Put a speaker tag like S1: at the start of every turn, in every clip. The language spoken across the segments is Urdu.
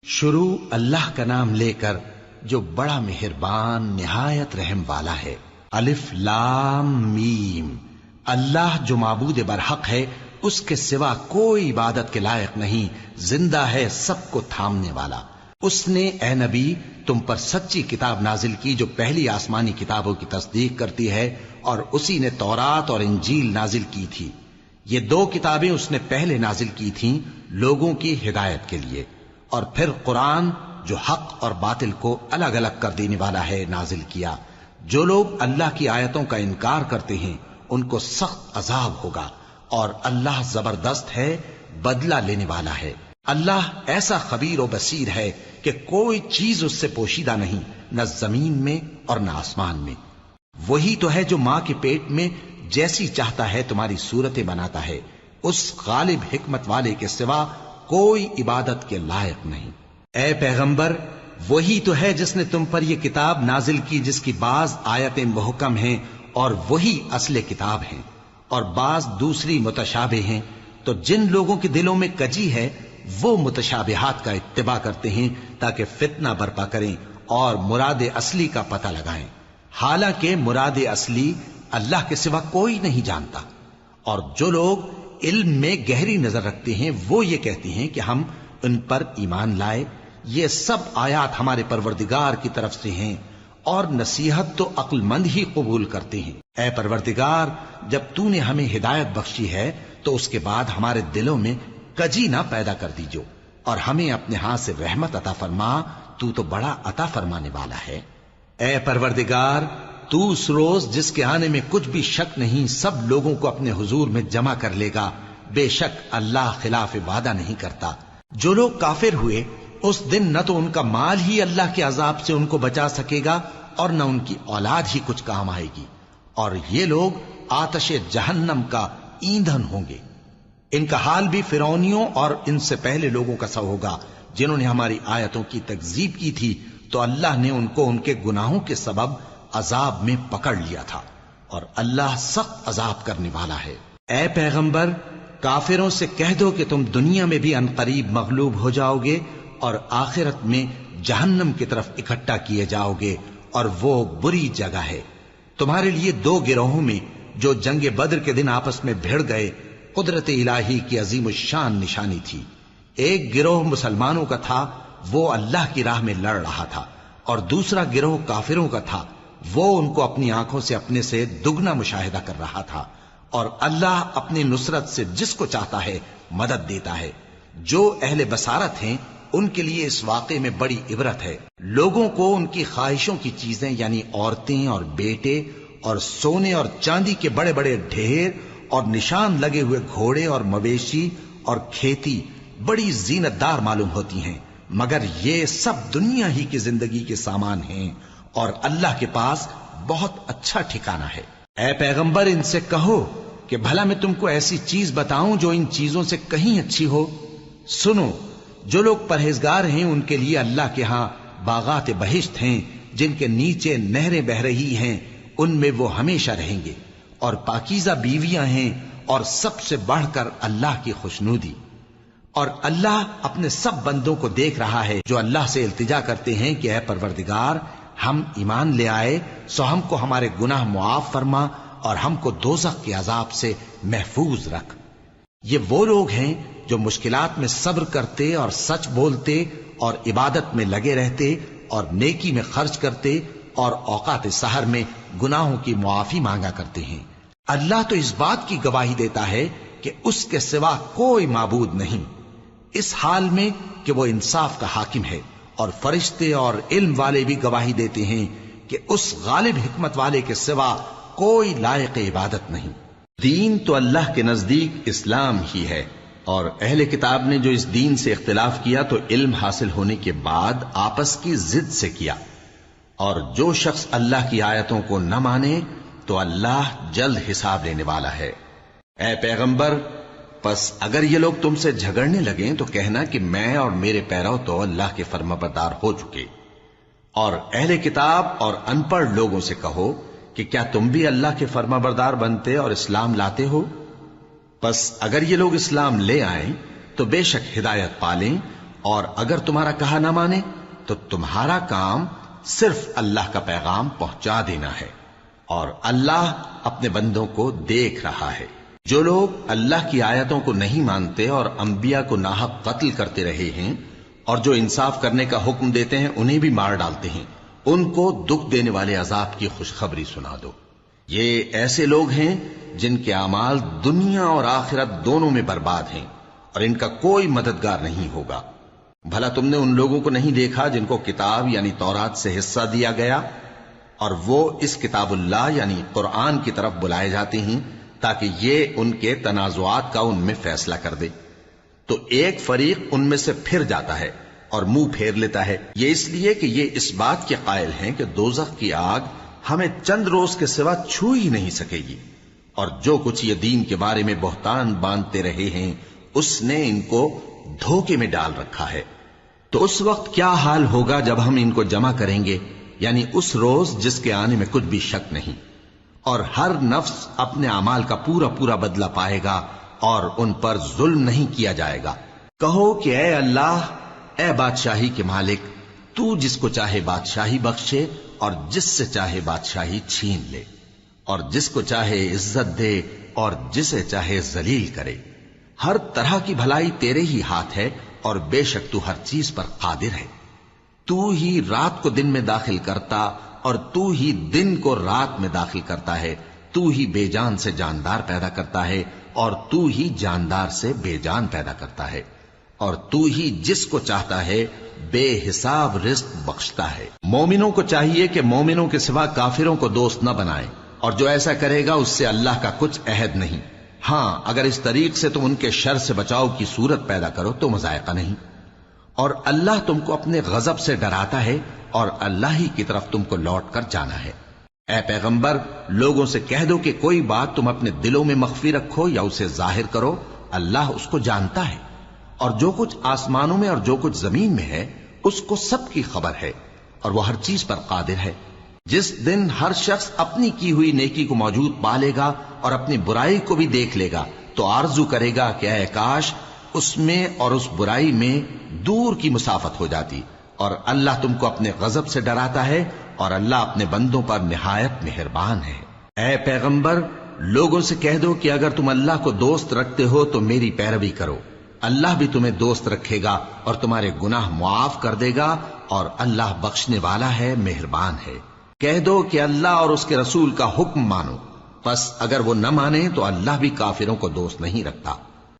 S1: شروع اللہ کا نام لے کر جو بڑا مہربان نہایت رحم والا ہے۔ الف لام میم۔ اللہ جو معبود برحق ہے، اس کے سوا کوئی عبادت کے لائق نہیں، زندہ ہے، سب کو تھامنے والا۔ اس نے اے نبی تم پر سچی کتاب نازل کی جو پہلی آسمانی کتابوں کی تصدیق کرتی ہے، اور اسی نے تورات اور انجیل نازل کی تھی۔ یہ دو کتابیں اس نے پہلے نازل کی تھیں لوگوں کی ہدایت کے لیے، اور پھر قرآن جو حق اور باطل کو الگ الگ کر دینے والا ہے نازل کیا۔ جو لوگ اللہ کی آیتوں کا انکار کرتے ہیں ان کو سخت عذاب ہوگا، اور اللہ زبردست ہے، بدلہ لینے والا ہے۔ اللہ ایسا خبیر و بصیر ہے کہ کوئی چیز اس سے پوشیدہ نہیں، نہ زمین میں اور نہ آسمان میں۔ وہی تو ہے جو ماں کے پیٹ میں جیسی چاہتا ہے تمہاری صورتیں بناتا ہے، اس غالب حکمت والے کے سوا کوئی عبادت کے لائق نہیں۔ اے پیغمبر، وہی تو ہے جس نے تم پر یہ کتاب نازل کی جس کی بعض آیتیں محکم ہیں اور وہی اصل کتاب ہیں، اور بعض دوسری متشابہ ہیں۔ تو جن لوگوں کے دلوں میں کجی ہے وہ متشابہات کا اتباع کرتے ہیں تاکہ فتنہ برپا کریں اور مراد اصلی کا پتہ لگائیں، حالانکہ مراد اصلی اللہ کے سوا کوئی نہیں جانتا۔ اور جو لوگ علم میں گہری نظر رکھتے ہیں وہ یہ کہتے ہیں کہ ہم ان پر ایمان لائے۔ یہ سب آیات ہمارے پروردگار کی طرف سے ہیں، اور نصیحت تو عقل مند ہی قبول کرتے ہیں۔ اے پروردگار، جب تو نے ہمیں ہدایت بخشی ہے تو اس کے بعد ہمارے دلوں میں کجی نہ پیدا کر دیجو، اور ہمیں اپنے ہاتھ سے رحمت عطا فرما، تو بڑا عطا فرمانے والا ہے۔ اے پروردگار، تو اس روز جس کے آنے میں کچھ بھی شک نہیں سب لوگوں کو اپنے حضور میں جمع کر لے گا۔ بے شک اللہ خلاف وعدہ نہیں کرتا۔ جو لوگ کافر ہوئے اس دن نہ تو ان کا مال ہی اللہ کے عذاب سے ان کو بچا سکے گا اور نہ ان کی اولاد ہی کچھ کام آئے گی، اور یہ لوگ آتش جہنم کا ایندھن ہوں گے۔ ان کا حال بھی فرعونیوں اور ان سے پہلے لوگوں کا سا ہوگا جنہوں نے ہماری آیتوں کی تکذیب کی تھی، تو اللہ نے ان کو ان کے گناہوں کے سبب عذاب میں پکڑ لیا تھا، اور اللہ سخت عذاب کرنے والا ہے۔ اے پیغمبر، کافروں سے کہہ دو کہ تم دنیا میں بھی عنقریب مغلوب ہو جاؤ گے اور آخرت میں جہنم کی طرف اکٹھا کیے جاؤ گے، اور وہ بری جگہ ہے۔ تمہارے لیے دو گروہوں میں جو جنگ بدر کے دن آپس میں بھڑ گئے قدرت الہی کی عظیم الشان نشانی تھی۔ ایک گروہ مسلمانوں کا تھا، وہ اللہ کی راہ میں لڑ رہا تھا، اور دوسرا گروہ کافروں کا تھا، وہ ان کو اپنی آنکھوں سے اپنے سے دگنا مشاہدہ کر رہا تھا۔ اور اللہ اپنی نصرت سے جس کو چاہتا ہے مدد دیتا ہے۔ جو اہل بصارت ہیں ان کے لیے اس واقعے میں بڑی عبرت ہے۔ لوگوں کو ان کی خواہشوں کی چیزیں یعنی عورتیں اور بیٹے اور سونے اور چاندی کے بڑے بڑے ڈھیر اور نشان لگے ہوئے گھوڑے اور مویشی اور کھیتی بڑی زینت دار معلوم ہوتی ہیں، مگر یہ سب دنیا ہی کی زندگی کے سامان ہیں، اور اللہ کے پاس بہت اچھا ٹھکانہ ہے۔ اے پیغمبر، ان سے کہو کہ بھلا میں تم کو ایسی چیز بتاؤں جو ان چیزوں سے کہیں اچھی ہو؟ سنو، جو لوگ پرہیزگار ہیں ان کے لیے اللہ کے ہاں باغات بہشت ہیں جن کے نیچے نہریں بہ رہی ہیں، ان میں وہ ہمیشہ رہیں گے، اور پاکیزہ بیویاں ہیں، اور سب سے بڑھ کر اللہ کی خوشنودی۔ اور اللہ اپنے سب بندوں کو دیکھ رہا ہے جو اللہ سے التجا کرتے ہیں کہ اے پروردگار، ہم ایمان لے آئے سو ہم کو ہمارے گناہ معاف فرما اور ہم کو دوزخ کے عذاب سے محفوظ رکھ۔ یہ وہ لوگ ہیں جو مشکلات میں صبر کرتے اور سچ بولتے اور عبادت میں لگے رہتے اور نیکی میں خرچ کرتے اور اوقات سحر میں گناہوں کی معافی مانگا کرتے ہیں۔ اللہ تو اس بات کی گواہی دیتا ہے کہ اس کے سوا کوئی معبود نہیں، اس حال میں کہ وہ انصاف کا حاکم ہے، اور فرشتے اور علم والے بھی گواہی دیتے ہیں کہ اس غالب حکمت والے کے سوا کوئی لائق عبادت نہیں۔ دین تو اللہ کے نزدیک اسلام ہی ہے، اور اہل کتاب نے جو اس دین سے اختلاف کیا تو علم حاصل ہونے کے بعد آپس کی ضد سے کیا، اور جو شخص اللہ کی آیتوں کو نہ مانے تو اللہ جلد حساب لینے والا ہے۔ اے پیغمبر، پس اگر یہ لوگ تم سے جھگڑنے لگیں تو کہنا کہ میں اور میرے پیرو تو اللہ کے فرمانبردار ہو چکے، اور اہل کتاب اور ان پڑھ لوگوں سے کہو کہ کیا تم بھی اللہ کے فرمانبردار بنتے اور اسلام لاتے ہو؟ پس اگر یہ لوگ اسلام لے آئیں تو بے شک ہدایت پالیں، اور اگر تمہارا کہا نہ مانے تو تمہارا کام صرف اللہ کا پیغام پہنچا دینا ہے، اور اللہ اپنے بندوں کو دیکھ رہا ہے۔ جو لوگ اللہ کی آیتوں کو نہیں مانتے اور انبیاء کو ناحق قتل کرتے رہے ہیں اور جو انصاف کرنے کا حکم دیتے ہیں انہیں بھی مار ڈالتے ہیں، ان کو دکھ دینے والے عذاب کی خوشخبری سنا دو۔ یہ ایسے لوگ ہیں جن کے اعمال دنیا اور آخرت دونوں میں برباد ہیں، اور ان کا کوئی مددگار نہیں ہوگا۔ بھلا تم نے ان لوگوں کو نہیں دیکھا جن کو کتاب یعنی تورات سے حصہ دیا گیا، اور وہ اس کتاب اللہ یعنی قرآن کی طرف بلائے جاتے ہیں تاکہ یہ ان کے تنازعات کا ان میں فیصلہ کر دے، تو ایک فریق ان میں سے پھر جاتا ہے اور منہ پھیر لیتا ہے، یہ اس لیے کہ یہ اس بات کے قائل ہیں کہ دوزخ کی آگ ہمیں چند روز کے سوا چھو ہی نہیں سکے گی، اور جو کچھ یہ دین کے بارے میں بہتان باندھتے رہے ہیں اس نے ان کو دھوکے میں ڈال رکھا ہے۔ تو اس وقت کیا حال ہوگا جب ہم ان کو جمع کریں گے، یعنی اس روز جس کے آنے میں کچھ بھی شک نہیں، اور ہر نفس اپنے اعمال کا پورا پورا بدلہ پائے گا اور ان پر ظلم نہیں کیا جائے گا۔ کہو کہ اے اللہ، اے بادشاہی کے مالک، تو جس کو چاہے بادشاہی بخشے اور جس سے چاہے بادشاہی چھین لے، اور جس کو چاہے عزت دے اور جسے چاہے ذلیل کرے۔ ہر طرح کی بھلائی تیرے ہی ہاتھ ہے، اور بے شک تو ہر چیز پر قادر ہے۔ تو ہی رات کو دن میں داخل کرتا اور تو ہی دن کو رات میں داخل کرتا ہے، تو ہی بے جان سے جاندار پیدا کرتا ہے اور تو ہی جاندار سے بے جان پیدا کرتا ہے، اور تو ہی جس کو چاہتا ہے بے حساب رزق بخشتا ہے۔ مومنوں کو چاہیے کہ مومنوں کے سوا کافروں کو دوست نہ بنائیں، اور جو ایسا کرے گا اس سے اللہ کا کچھ عہد نہیں۔ ہاں اگر اس طریق سے تم ان کے شر سے بچاؤ کی صورت پیدا کرو تو مذائقہ نہیں، اور اللہ تم کو اپنے غضب سے ڈراتا ہے، اور اللہ ہی کی طرف تم کو لوٹ کر جانا ہے۔ اے پیغمبر، لوگوں سے کہہ دو کہ کوئی بات تم اپنے دلوں میں مخفی رکھو یا اسے ظاہر کرو، اللہ اس کو جانتا ہے، اور جو کچھ آسمانوں میں اور جو کچھ زمین میں ہے اس کو سب کی خبر ہے، اور وہ ہر چیز پر قادر ہے۔ جس دن ہر شخص اپنی کی ہوئی نیکی کو موجود پا لے گا اور اپنی برائی کو بھی دیکھ لے گا تو آرزو کرے گا کہ اے کاش اس میں اور اس برائی میں دور کی مسافت ہو جاتی، اور اللہ تم کو اپنے غضب سے ڈراتا ہے، اور اللہ اپنے بندوں پر نہایت مہربان ہے۔ اے پیغمبر، لوگوں سے کہہ دو کہ اگر تم اللہ کو دوست رکھتے ہو تو میری پیروی کرو، اللہ بھی تمہیں دوست رکھے گا اور تمہارے گناہ معاف کر دے گا، اور اللہ بخشنے والا ہے، مہربان ہے۔ کہہ دو کہ اللہ اور اس کے رسول کا حکم مانو، پس اگر وہ نہ مانے تو اللہ بھی کافروں کو دوست نہیں رکھتا۔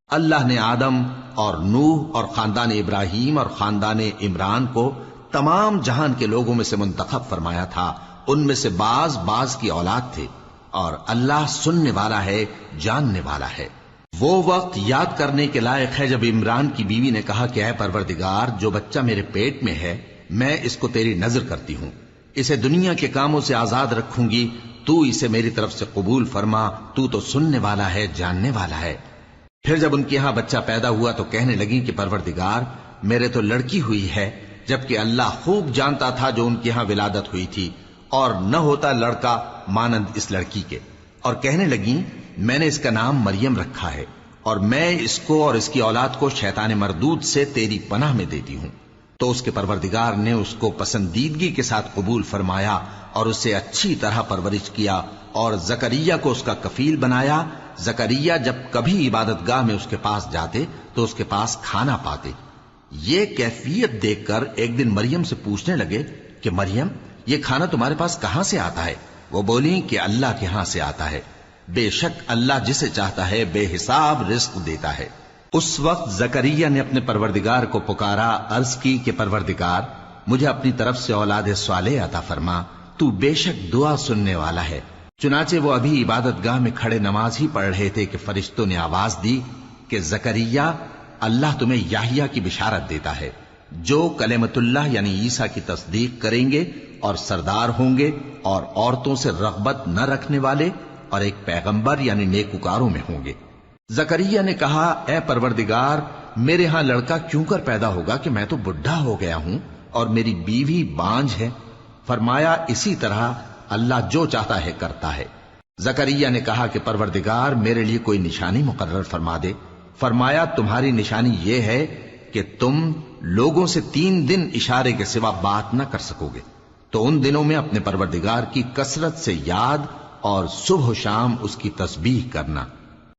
S1: اللہ نے آدم اور نوح اور خاندان ابراہیم اور خاندان عمران کو تمام جہان کے لوگوں میں سے منتخب فرمایا تھا، ان میں سے بعض بعض کی اولاد تھے، اور اللہ سننے والا ہے، جاننے والا ہے۔ وہ وقت یاد کرنے کے لائق ہے جب عمران کی بیوی نے کہا کہ اے پروردگار، جو بچہ میرے پیٹ میں ہے میں اس کو تیری نذر کرتی ہوں، اسے دنیا کے کاموں سے آزاد رکھوں گی، تو اسے میری طرف سے قبول فرما، تو سننے والا ہے، جاننے والا ہے۔ پھر جب ان کے ہاں بچہ پیدا ہوا تو کہنے لگی کہ پروردگار، میرے تو لڑکی ہوئی ہے، جبکہ اللہ خوب جانتا تھا جو ان کے ہاں ولادت ہوئی تھی، اور نہ ہوتا لڑکا مانند اس لڑکی کے۔ اور کہنے لگی میں نے اس کا نام مریم رکھا ہے، اور میں اس کو اور اس کی اولاد کو شیطان مردود سے تیری پناہ میں دیتی ہوں۔ تو اس کے پروردگار نے اس کو پسندیدگی کے ساتھ قبول فرمایا اور اسے اچھی طرح پرورش کیا، اور زکریا کو اس کا کفیل بنایا۔ زکریا جب کبھی عبادت گاہ میں اس کے پاس جاتے تو اس کے پاس کھانا پاتے۔ یہ کیفیت دیکھ کر ایک دن مریم سے پوچھنے لگے کہ مریم، یہ کھانا تمہارے پاس کہاں سے آتا ہے؟ وہ بولی کہ اللہ کے ہاں سے آتا ہے، بے شک اللہ جسے چاہتا ہے بے حساب رزق دیتا ہے۔ اس وقت زکریا نے اپنے پروردگار کو پکارا، عرض کی کہ پروردگار، مجھے اپنی طرف سے اولاد صالح عطا فرما، تو بے شک دعا سننے والا ہے۔ چنانچہ وہ ابھی عبادت گاہ میں کھڑے نماز ہی پڑھ رہے تھے کہ فرشتوں نے آواز دی کہ زکریا، اللہ تمہیں یحییٰ کی بشارت دیتا ہے، جو کلمۃ اللہ یعنی عیسیٰ کی تصدیق کریں گے اور سردار ہوں گے اور عورتوں سے رغبت نہ رکھنے والے اور ایک پیغمبر یعنی نیکوکاروں میں ہوں گے۔ زکریا نے کہا، اے پروردگار، میرے ہاں لڑکا کیوں کر پیدا ہوگا کہ میں تو بڈھا ہو گیا ہوں اور میری بیوی بانجھ ہے؟ فرمایا، اسی طرح اللہ جو چاہتا ہے کرتا ہے۔ زکریا نے کہا کہ پروردگار، میرے لیے کوئی نشانی مقرر فرما دے۔ فرمایا، تمہاری نشانی یہ ہے کہ تم لوگوں سے 3 دن اشارے کے سوا بات نہ کر سکو گے، تو ان دنوں میں اپنے پروردگار کی کثرت سے یاد اور صبح و شام اس کی تسبیح کرنا۔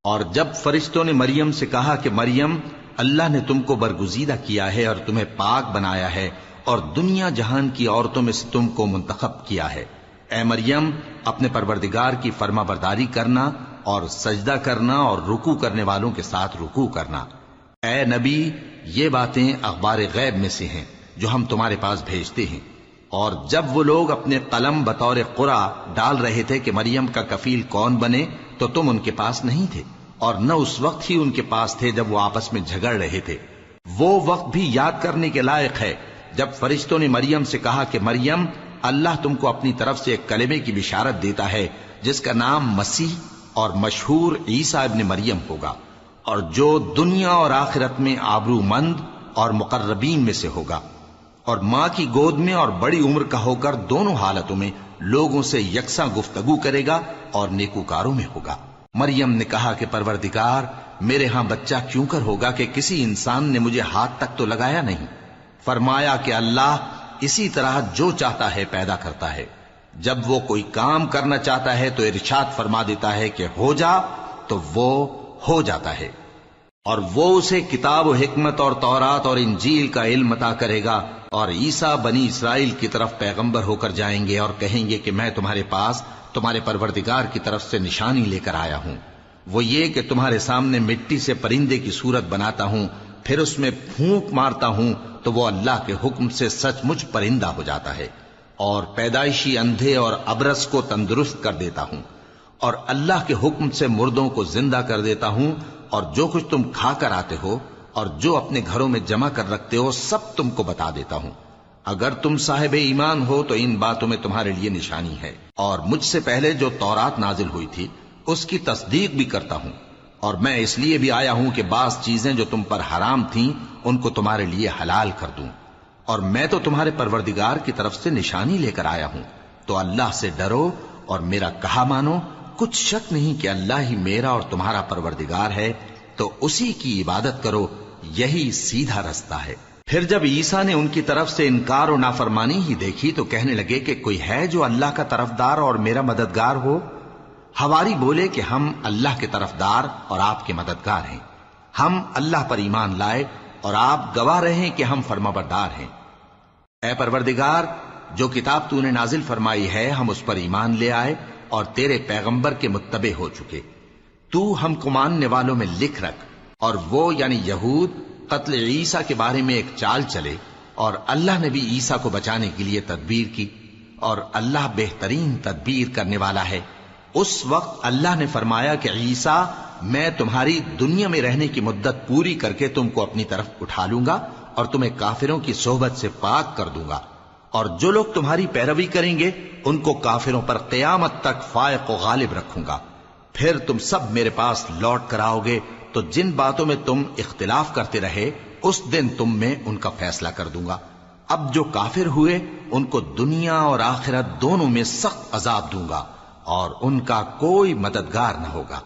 S1: اور جب فرشتوں نے مریم سے کہا کہ مریم، اللہ نے تم کو برگزیدہ کیا ہے اور تمہیں پاک بنایا ہے اور دنیا جہان کی عورتوں میں سے تم کو منتخب کیا ہے، اے مریم اپنے پروردگار کی فرما برداری کرنا اور سجدہ کرنا اور رکوع کرنے والوں کے ساتھ رکوع کرنا۔ اے نبی، یہ باتیں اخبار غیب میں سے ہیں جو ہم تمہارے پاس بھیجتے ہیں۔ اور جب وہ لوگ اپنے قلم بطور قرعہ ڈال رہے تھے کہ مریم کا کفیل کون بنے، تو تم ان کے پاس نہیں تھے، اور نہ اس وقت ہی ان کے پاس تھے جب وہ آپس میں جھگڑ رہے تھے۔ وہ وقت بھی یاد کرنے کے لائق ہے جب فرشتوں نے مریم سے کہا کہ مریم، اللہ تم کو اپنی طرف سے ایک کلمے کی بشارت دیتا ہے جس کا نام مسیح اور مشہور عیسیٰ ابن مریم ہوگا، اور جو دنیا اور آخرت میں آبرو مند اور مقربین میں سے ہوگا، اور ماں کی گود میں اور بڑی عمر کا ہو کر دونوں حالتوں میں لوگوں سے یکساں گفتگو کرے گا اور نیکوکاروں میں ہوگا۔ مریم نے کہا کہ پروردگار، میرے ہاں بچہ کیوں کر ہوگا کہ کسی انسان نے مجھے ہاتھ تک تو لگایا نہیں۔ فرمایا کہ اللہ اسی طرح جو چاہتا ہے پیدا کرتا ہے، جب وہ کوئی کام کرنا چاہتا ہے تو ارشاد فرما دیتا ہے کہ ہو جا، تو وہ ہو جاتا ہے۔ اور وہ اسے کتاب و حکمت اور تورات اور انجیل کا علم عطا کرے گا، اور عیسیٰ بنی اسرائیل کی طرف پیغمبر ہو کر جائیں گے اور کہیں گے کہ میں تمہارے پاس تمہارے پروردگار کی طرف سے نشانی لے کر آیا ہوں، وہ یہ کہ تمہارے سامنے مٹی سے پرندے کی صورت بناتا ہوں، پھر اس میں پھونک مارتا ہوں تو وہ اللہ کے حکم سے سچ مچ پرندہ ہو جاتا ہے، اور پیدائشی اندھے اور ابرص کو تندرست کر دیتا ہوں، اور اللہ کے حکم سے مردوں کو زندہ کر دیتا ہوں، اور جو کچھ تم کھا کر آتے ہو اور جو اپنے گھروں میں جمع کر رکھتے ہو سب تم کو بتا دیتا ہوں۔ اگر تم صاحب ایمان ہو تو ان باتوں میں تمہارے لیے نشانی ہے، اور مجھ سے پہلے جو تورات نازل ہوئی تھی اس کی تصدیق بھی کرتا ہوں، اور میں اس لیے بھی آیا ہوں کہ بعض چیزیں جو تم پر حرام تھیں ان کو تمہارے لیے حلال کر دوں، اور میں تو تمہارے پروردگار کی طرف سے نشانی لے کر آیا ہوں، تو اللہ سے ڈرو اور میرا کہا مانو۔ کچھ شک نہیں کہ اللہ ہی میرا اور تمہارا پروردگار ہے، تو اسی کی عبادت کرو، یہی سیدھا رستہ ہے۔ پھر جب عیسیٰ نے ان کی طرف سے انکار و نافرمانی ہی دیکھی تو کہنے لگے کہ کوئی ہے جو اللہ کا طرفدار اور میرا مددگار ہو؟ حواری بولے کہ ہم اللہ کے طرفدار اور آپ کے مددگار ہیں، ہم اللہ پر ایمان لائے اور آپ گواہ رہے کہ ہم فرما بردار ہیں۔ اے پروردگار، جو کتاب تو نے نازل فرمائی ہے ہم اس پر ایمان لے آئے اور تیرے پیغمبر کے متبع ہو چکے، تو ہم کو ماننے والوں میں لکھ رکھ۔ اور وہ یعنی یہود قتل عیسیٰ کے بارے میں ایک چال چلے، اور اللہ نے بھی عیسیٰ کو بچانے کے لیے تدبیر کی، اور اللہ بہترین تدبیر کرنے والا ہے۔ اس وقت اللہ نے فرمایا کہ عیسیٰ، میں تمہاری دنیا میں رہنے کی مدت پوری کر کے تم کو اپنی طرف اٹھا لوں گا اور تمہیں کافروں کی صحبت سے پاک کر دوں گا، اور جو لوگ تمہاری پیروی کریں گے ان کو کافروں پر قیامت تک فائق و غالب رکھوں گا۔ پھر تم سب میرے پاس لوٹ کر آؤ گے تو جن باتوں میں تم اختلاف کرتے رہے اس دن تم میں ان کا فیصلہ کر دوں گا۔ اب جو کافر ہوئے ان کو دنیا اور آخرت دونوں میں سخت عذاب دوں گا، اور ان کا کوئی مددگار نہ ہوگا۔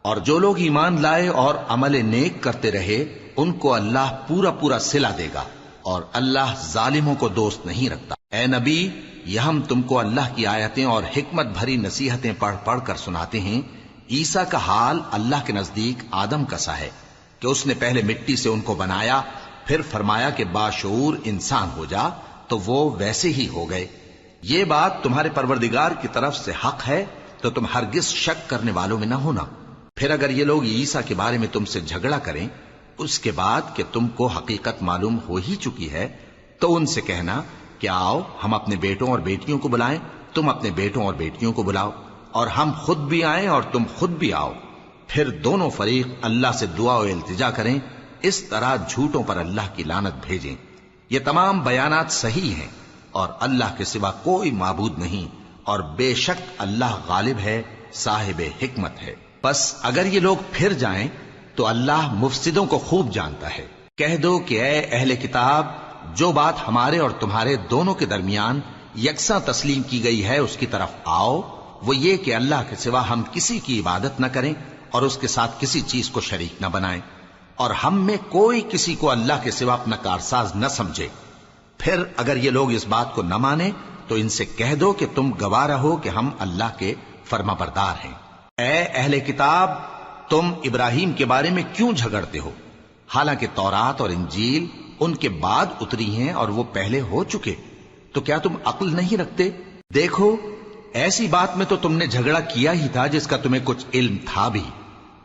S1: اور جو لوگ ایمان لائے اور عمل نیک کرتے رہے ان کو اللہ پورا پورا صلہ دے گا، اور اللہ ظالموں کو دوست نہیں رکھتا۔ اے نبی، یہ ہم تم کو اللہ کی آیتیں اور حکمت بھری نصیحتیں پڑھ پڑھ کر سناتے ہیں۔ عیسیٰ کا حال اللہ کے نزدیک آدم کا سا ہے کہ اس نے پہلے مٹی سے ان کو بنایا، پھر فرمایا کہ باشعور انسان ہو جا، تو وہ ویسے ہی ہو گئے۔ یہ بات تمہارے پروردگار کی طرف سے حق ہے، تو تم ہرگز شک کرنے والوں میں نہ ہونا۔ پھر اگر یہ لوگ عیسیٰ کے بارے میں تم سے جھگڑا کریں اس کے بعد کہ تم کو حقیقت معلوم ہو ہی چکی ہے، تو ان سے کہنا کہ آؤ ہم اپنے بیٹوں اور بیٹیوں کو بلائیں، تم اپنے بیٹوں اور بیٹیوں کو بلاؤ، اور ہم خود بھی آئیں اور تم خود بھی آؤ، پھر دونوں فریق اللہ سے دعا و التجا کریں، اس طرح جھوٹوں پر اللہ کی لعنت بھیجیں۔ یہ تمام بیانات صحیح ہیں، اور اللہ کے سوا کوئی معبود نہیں، اور بے شک اللہ غالب ہے، صاحب حکمت ہے۔ بس اگر یہ لوگ پھر جائیں تو اللہ مفسدوں کو خوب جانتا ہے۔ کہہ دو کہ اے اہل کتاب، جو بات ہمارے اور تمہارے دونوں کے درمیان یکساں تسلیم کی گئی ہے اس کی طرف آؤ، وہ یہ کہ اللہ کے سوا ہم کسی کی عبادت نہ کریں اور اس کے ساتھ کسی چیز کو شریک نہ بنائیں۔ اور ہم میں کوئی کسی کو اللہ کے سوا اپنا کارساز نہ سمجھے۔ پھر اگر یہ لوگ اس بات کو نہ مانے تو ان سے کہہ دو کہ تم گواہ رہو کہ ہم اللہ کے فرما بردار ہیں۔ اے اہل کتاب، تم ابراہیم کے بارے میں کیوں جھگڑتے ہو؟ حالانکہ تورات اور انجیل ان کے بعد اتری ہیں اور وہ پہلے ہو چکے، تو کیا تم عقل نہیں رکھتے؟ دیکھو، ایسی بات میں تو تم نے جھگڑا کیا ہی تھا جس کا تمہیں کچھ علم تھا بھی،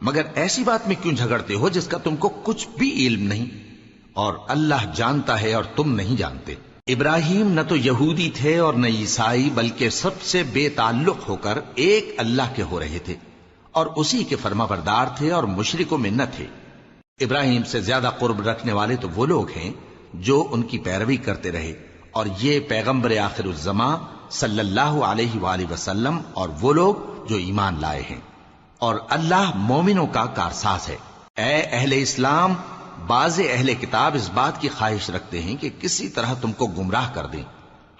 S1: مگر ایسی بات میں کیوں جھگڑتے ہو جس کا تم کو کچھ بھی علم نہیں؟ اور اللہ جانتا ہے اور تم نہیں جانتے۔ ابراہیم نہ تو یہودی تھے اور نہ عیسائی، بلکہ سب سے بے تعلق ہو کر ایک اللہ کے ہو رہے تھے اور اسی کے فرما بردار تھے اور مشرکوں میں نہ تھے۔ ابراہیم سے زیادہ قرب رکھنے والے تو وہ لوگ ہیں جو ان کی پیروی کرتے رہے، اور یہ پیغمبر آخر الزماں صلی اللہ علیہ وآلہ وسلم اور وہ لوگ جو ایمان لائے ہیں، اور اللہ مومنوں کا کارساز ہے۔ اے اہل اسلام، بعض اہل کتاب اس بات کی خواہش رکھتے ہیں کہ کسی طرح تم کو گمراہ کر دیں،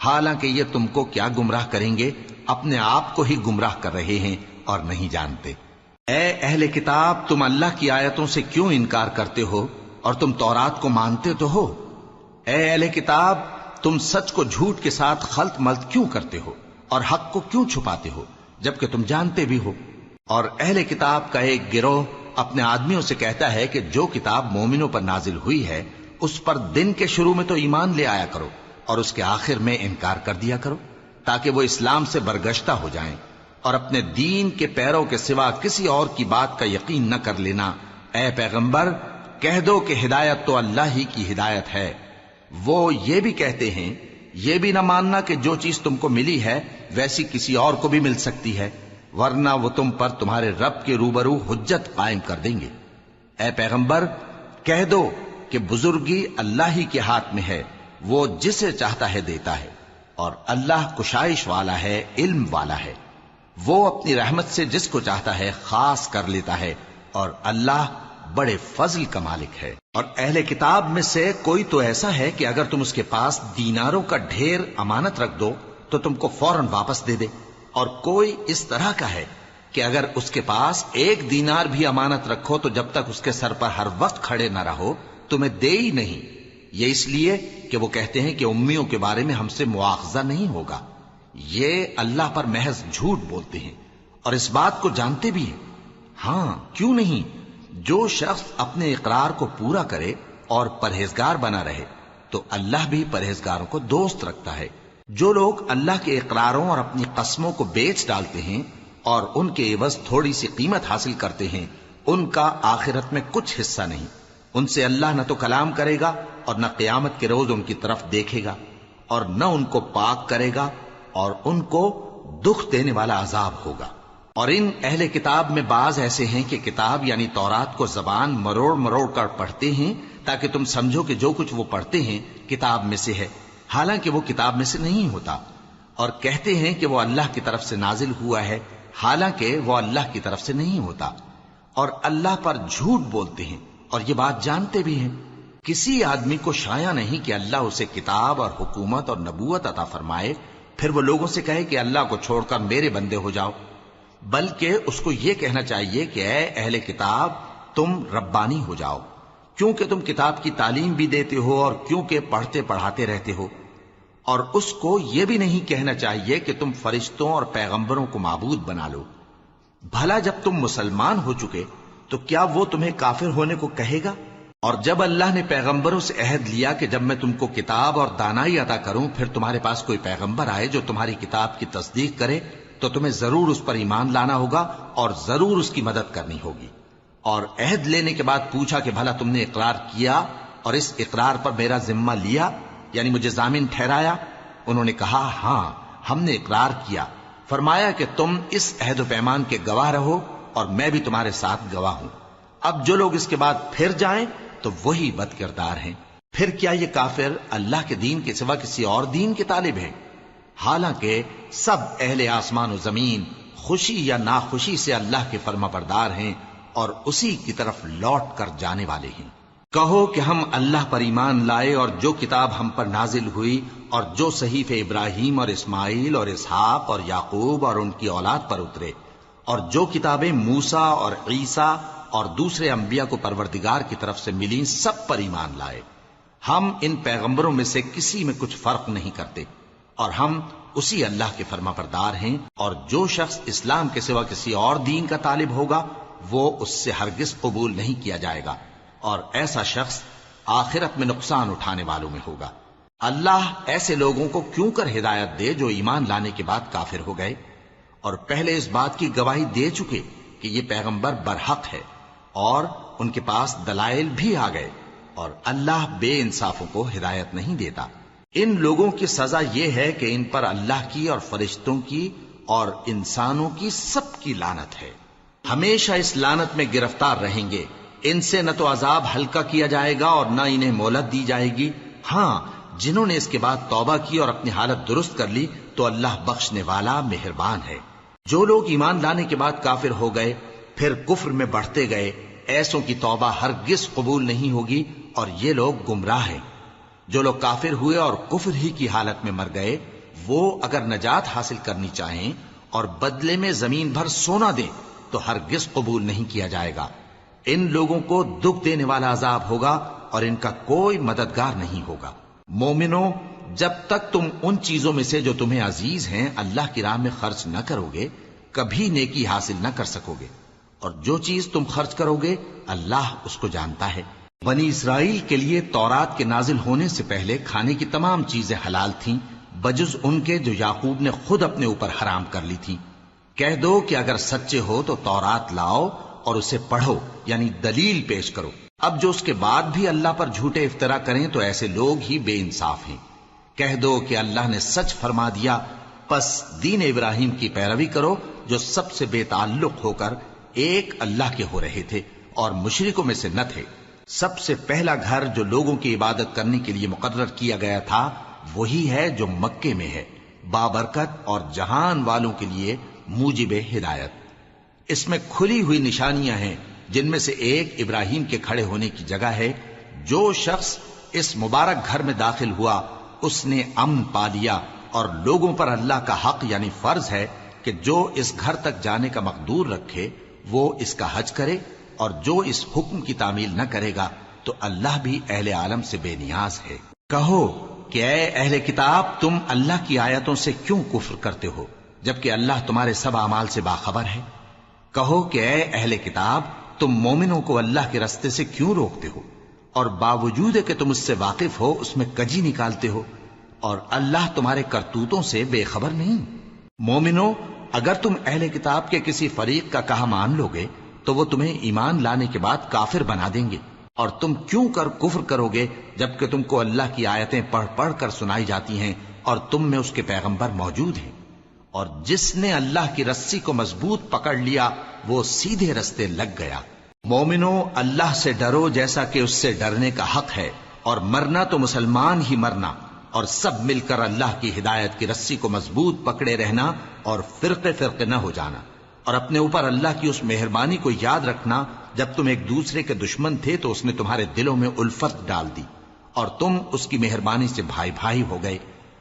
S1: حالانکہ یہ تم کو کیا گمراہ کریں گے، اپنے آپ کو ہی گمراہ کر رہے ہیں اور نہیں جانتے۔ اے اہل کتاب، تم اللہ کی آیتوں سے کیوں انکار کرتے ہو اور تم تورات کو مانتے تو ہو؟ اے اہل کتاب، تم سچ کو جھوٹ کے ساتھ خلط ملط کیوں کرتے ہو اور حق کو کیوں چھپاتے ہو جبکہ تم جانتے بھی ہو؟ اور اہل کتاب کا ایک گروہ اپنے آدمیوں سے کہتا ہے کہ جو کتاب مومنوں پر نازل ہوئی ہے اس پر دن کے شروع میں تو ایمان لے آیا کرو اور اس کے آخر میں انکار کر دیا کرو، تاکہ وہ اسلام سے برگشتہ ہو جائیں، اور اپنے دین کے پیروں کے سوا کسی اور کی بات کا یقین نہ کر لینا۔ اے پیغمبر، کہہ دو کہ ہدایت تو اللہ ہی کی ہدایت ہے۔ وہ یہ بھی کہتے ہیں، یہ بھی نہ ماننا کہ جو چیز تم کو ملی ہے ویسی کسی اور کو بھی مل سکتی ہے، ورنہ وہ تم پر تمہارے رب کے روبرو حجت قائم کر دیں گے۔ اے پیغمبر، کہہ دو کہ بزرگی اللہ ہی کے ہاتھ میں ہے، وہ جسے چاہتا ہے دیتا ہے، اور اللہ کشائش والا ہے، علم والا ہے۔ وہ اپنی رحمت سے جس کو چاہتا ہے خاص کر لیتا ہے، اور اللہ بڑے فضل کا مالک ہے۔ اور اہل کتاب میں سے کوئی تو ایسا ہے کہ اگر تم اس کے پاس دیناروں کا ڈھیر امانت رکھ دو تو تم کو فوراً واپس دے دے، اور کوئی اس طرح کا ہے کہ اگر اس کے پاس 1 دینار بھی امانت رکھو تو جب تک اس کے سر پر ہر وقت کھڑے نہ رہو تمہیں دے ہی نہیں۔ یہ اس لیے کہ وہ کہتے ہیں کہ امیوں کے بارے میں ہم سے مواخذہ نہیں ہوگا۔ یہ اللہ پر محض جھوٹ بولتے ہیں اور اس بات کو جانتے بھی ہیں۔ ہاں، کیوں نہیں؟ جو شخص اپنے اقرار کو پورا کرے اور پرہیزگار بنا رہے تو اللہ بھی پرہیزگاروں کو دوست رکھتا ہے۔ جو لوگ اللہ کے اقراروں اور اپنی قسموں کو بیچ ڈالتے ہیں اور ان کے عوض تھوڑی سی قیمت حاصل کرتے ہیں، ان کا آخرت میں کچھ حصہ نہیں۔ ان سے اللہ نہ تو کلام کرے گا اور نہ قیامت کے روز ان کی طرف دیکھے گا، اور نہ ان کو پاک کرے گا، اور ان کو دکھ دینے والا عذاب ہوگا۔ اور ان اہل کتاب میں بعض ایسے ہیں کہ کتاب یعنی تورات کو زبان مروڑ مروڑ کر پڑھتے ہیں تاکہ تم سمجھو کہ جو کچھ وہ پڑھتے ہیں کتاب میں سے ہے، حالانکہ وہ کتاب میں سے نہیں ہوتا، اور کہتے ہیں کہ وہ اللہ کی طرف سے نازل ہوا ہے، حالانکہ وہ اللہ کی طرف سے نہیں ہوتا، اور اللہ پر جھوٹ بولتے ہیں اور یہ بات جانتے بھی ہیں۔ کسی آدمی کو شایع نہیں کہ اللہ اسے کتاب اور حکومت اور نبوت عطا فرمائے پھر وہ لوگوں سے کہے کہ اللہ کو چھوڑ کر میرے بندے ہو جاؤ، بلکہ اس کو یہ کہنا چاہیے کہ اے اہل کتاب، تم ربانی ہو جاؤ، کیونکہ تم کتاب کی تعلیم بھی دیتے ہو اور کیونکہ پڑھتے پڑھاتے رہتے ہو۔ اور اس کو یہ بھی نہیں کہنا چاہیے کہ تم فرشتوں اور پیغمبروں کو معبود بنا لو۔ بھلا جب تم مسلمان ہو چکے تو کیا وہ تمہیں کافر ہونے کو کہے گا؟ اور جب اللہ نے پیغمبروں سے عہد لیا کہ جب میں تم کو کتاب اور دانائی عطا کروں پھر تمہارے پاس کوئی پیغمبر آئے جو تمہاری کتاب کی تصدیق کرے تو تمہیں ضرور اس پر ایمان لانا ہوگا اور ضرور اس کی مدد کرنی ہوگی۔ اور عہد لینے کے بعد پوچھا کہ بھلا تم نے اقرار کیا اور اس اقرار پر میرا ذمہ لیا، یعنی مجھے ضامن ٹھہرایا؟ انہوں نے کہا ہاں، ہم نے اقرار کیا۔ فرمایا کہ تم اس عہد و پیمان کے گواہ رہو اور میں بھی تمہارے ساتھ گواہ ہوں۔ اب جو لوگ اس کے بعد پھر جائیں تو وہی بد کردار ہیں۔ پھر کیا یہ کافر اللہ کے دین کے سوا کسی اور دین کے طالب ہیں؟ حالانکہ سب اہل آسمان و زمین خوشی یا ناخوشی سے اللہ کے فرما بردار ہیں اور اسی کی طرف لوٹ کر جانے والے ہیں۔ کہو کہ ہم اللہ پر ایمان لائے اور جو کتاب ہم پر نازل ہوئی اور جو صحیفے ابراہیم اور اسماعیل اور اسحاق اور یعقوب اور ان کی اولاد پر اترے، اور جو کتابیں موسیٰ اور عیسیٰ اور دوسرے انبیاء کو پروردگار کی طرف سے ملی سب پر ایمان لائے۔ ہم ان پیغمبروں میں سے کسی میں کچھ فرق نہیں کرتے، اور ہم اسی اللہ کے فرما بردار ہیں، اور جو شخص اسلام کے سوا کسی اور دین کا طالب ہوگا وہ اس سے ہرگز قبول نہیں کیا جائے گا، اور ایسا شخص آخرت میں نقصان اٹھانے والوں میں ہوگا۔ اللہ ایسے لوگوں کو کیوں کر ہدایت دے جو ایمان لانے کے بعد کافر ہو گئے اور پہلے اس بات کی گواہی دے چکے کہ یہ پیغمبر برحق ہے اور ان کے پاس دلائل بھی آ گئے، اور اللہ بے انصافوں کو ہدایت نہیں دیتا۔ ان لوگوں کی سزا یہ ہے کہ ان پر اللہ کی اور فرشتوں کی اور انسانوں کی سب کی لعنت ہے، ہمیشہ اس لعنت میں گرفتار رہیں گے۔ ان سے نہ تو عذاب ہلکا کیا جائے گا اور نہ انہیں مہلت دی جائے گی۔ ہاں، جنہوں نے اس کے بعد توبہ کی اور اپنی حالت درست کر لی تو اللہ بخشنے والا مہربان ہے۔ جو لوگ ایمان لانے کے بعد کافر ہو گئے پھر کفر میں بڑھتے گئے، ایسوں کی توبہ ہرگز قبول نہیں ہوگی، اور یہ لوگ گمراہ ہیں۔ جو لوگ کافر ہوئے اور کفر ہی کی حالت میں مر گئے، وہ اگر نجات حاصل کرنی چاہیں اور بدلے میں زمین بھر سونا دیں تو ہرگز قبول نہیں کیا جائے گا۔ ان لوگوں کو دکھ دینے والا عذاب ہوگا اور ان کا کوئی مددگار نہیں ہوگا۔ مومنوں، جب تک تم ان چیزوں میں سے جو تمہیں عزیز ہیں اللہ کی راہ میں خرچ نہ کرو گے کبھی نیکی حاصل نہ کر سکو گے، اور جو چیز تم خرچ کرو گے اللہ اس کو جانتا ہے۔ بنی اسرائیل کے لیے تورات کے نازل ہونے سے پہلے کھانے کی تمام چیزیں حلال تھیں بجز ان کے جو یعقوب نے خود اپنے اوپر حرام کر لی تھی۔ کہہ دو کہ اگر سچے ہو تو تورات لاؤ اور اسے پڑھو، یعنی دلیل پیش کرو۔ اب جو اس کے بعد بھی اللہ پر جھوٹے افطرا کریں تو ایسے لوگ ہی بے انصاف ہیں۔ کہہ دو کہ اللہ نے سچ فرما دیا، پس دین ابراہیم کی پیروی کرو جو سب سے بے تعلق ہو کر ایک اللہ کے ہو رہے تھے اور مشرکوں میں سے نہ تھے۔ سب سے پہلا گھر جو لوگوں کی عبادت کرنے کے لیے مقرر کیا گیا تھا وہی ہے جو مکے میں ہے، بابرکت اور جہان والوں کے لیے موجب ہدایت۔ اس میں کھلی ہوئی نشانیاں ہیں جن میں سے ایک ابراہیم کے کھڑے ہونے کی جگہ ہے۔ جو شخص اس مبارک گھر میں داخل ہوا اس نے امن پا لیا، اور لوگوں پر اللہ کا حق یعنی فرض ہے کہ جو اس گھر تک جانے کا مقدور رکھے وہ اس کا حج کرے، اور جو اس حکم کی تعمیل نہ کرے گا تو اللہ بھی اہل عالم سے بے نیاز ہے۔ کہو کہ اے اہل کتاب، تم اللہ کی آیتوں سے کیوں کفر کرتے ہو جبکہ اللہ تمہارے سب اعمال سے باخبر ہے؟ کہو کہ اے اہل کتاب، تم مومنوں کو اللہ کے رستے سے کیوں روکتے ہو اور باوجود کہ تم اس سے واقف ہو اس میں کجی نکالتے ہو، اور اللہ تمہارے کرتوتوں سے بے خبر نہیں؟ مومنوں، اگر تم اہل کتاب کے کسی فریق کا کہا مان لو گے تو وہ تمہیں ایمان لانے کے بعد کافر بنا دیں گے، اور تم کیوں کر کفر کرو گے جبکہ تم کو اللہ کی آیتیں پڑھ پڑھ کر سنائی جاتی ہیں اور تم میں اس کے پیغمبر موجود ہیں۔ اور جس نے اللہ کی رسی کو مضبوط پکڑ لیا وہ سیدھے رستے لگ گیا۔ مومنوں، اللہ سے ڈرو جیسا کہ اس سے ڈرنے کا حق ہے، اور مرنا تو مسلمان ہی مرنا، اور سب مل کر اللہ کی ہدایت کی رسی کو مضبوط پکڑے رہنا اور فرقے فرقے نہ ہو جانا، اور اپنے اوپر اللہ کی اس مہربانی کو یاد رکھنا جب تم ایک دوسرے کے دشمن تھے تو اس نے تمہارے دلوں میں الفت ڈال دی اور تم اس کی مہربانی سے بھائی بھائی ہو گئے،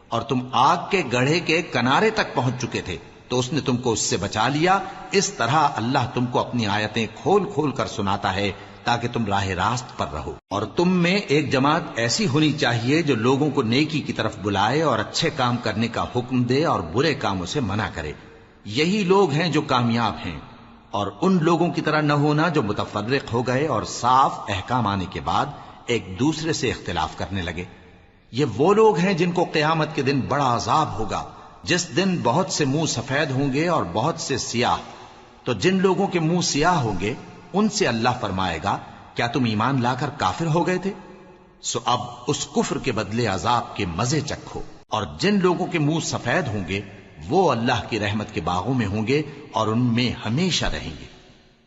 S1: اور تم آگ کے گڑھے کے کنارے تک پہنچ چکے تھے تو اس نے تم کو اس سے بچا لیا۔ اس طرح اللہ تم کو اپنی آیتیں کھول کھول کر سناتا ہے تاکہ تم راہ راست پر رہو۔ اور تم میں ایک جماعت ایسی ہونی چاہیے جو لوگوں کو نیکی کی طرف بلائے اور اچھے کام کرنے کا حکم دے اور برے کاموں سے منع کرے۔ یہی لوگ ہیں جو کامیاب ہیں، اور ان لوگوں کی طرح نہ ہونا جو متفرق ہو گئے اور صاف احکام آنے کے بعد ایک دوسرے سے اختلاف کرنے لگے۔ یہ وہ لوگ ہیں جن کو قیامت کے دن بڑا عذاب ہوگا، جس دن بہت سے منہ سفید ہوں گے اور بہت سے سیاہ۔ تو جن لوگوں کے منہ سیاہ ہوں گے ان سے اللہ فرمائے گا، کیا تم ایمان لا کر کافر ہو گئے تھے؟ سو اب اس کفر کے بدلے عذاب کے مزے چکھو۔ اور جن لوگوں کے منہ سفید ہوں گے وہ اللہ کی رحمت کے باغوں میں ہوں گے اور ان میں ہمیشہ رہیں گے۔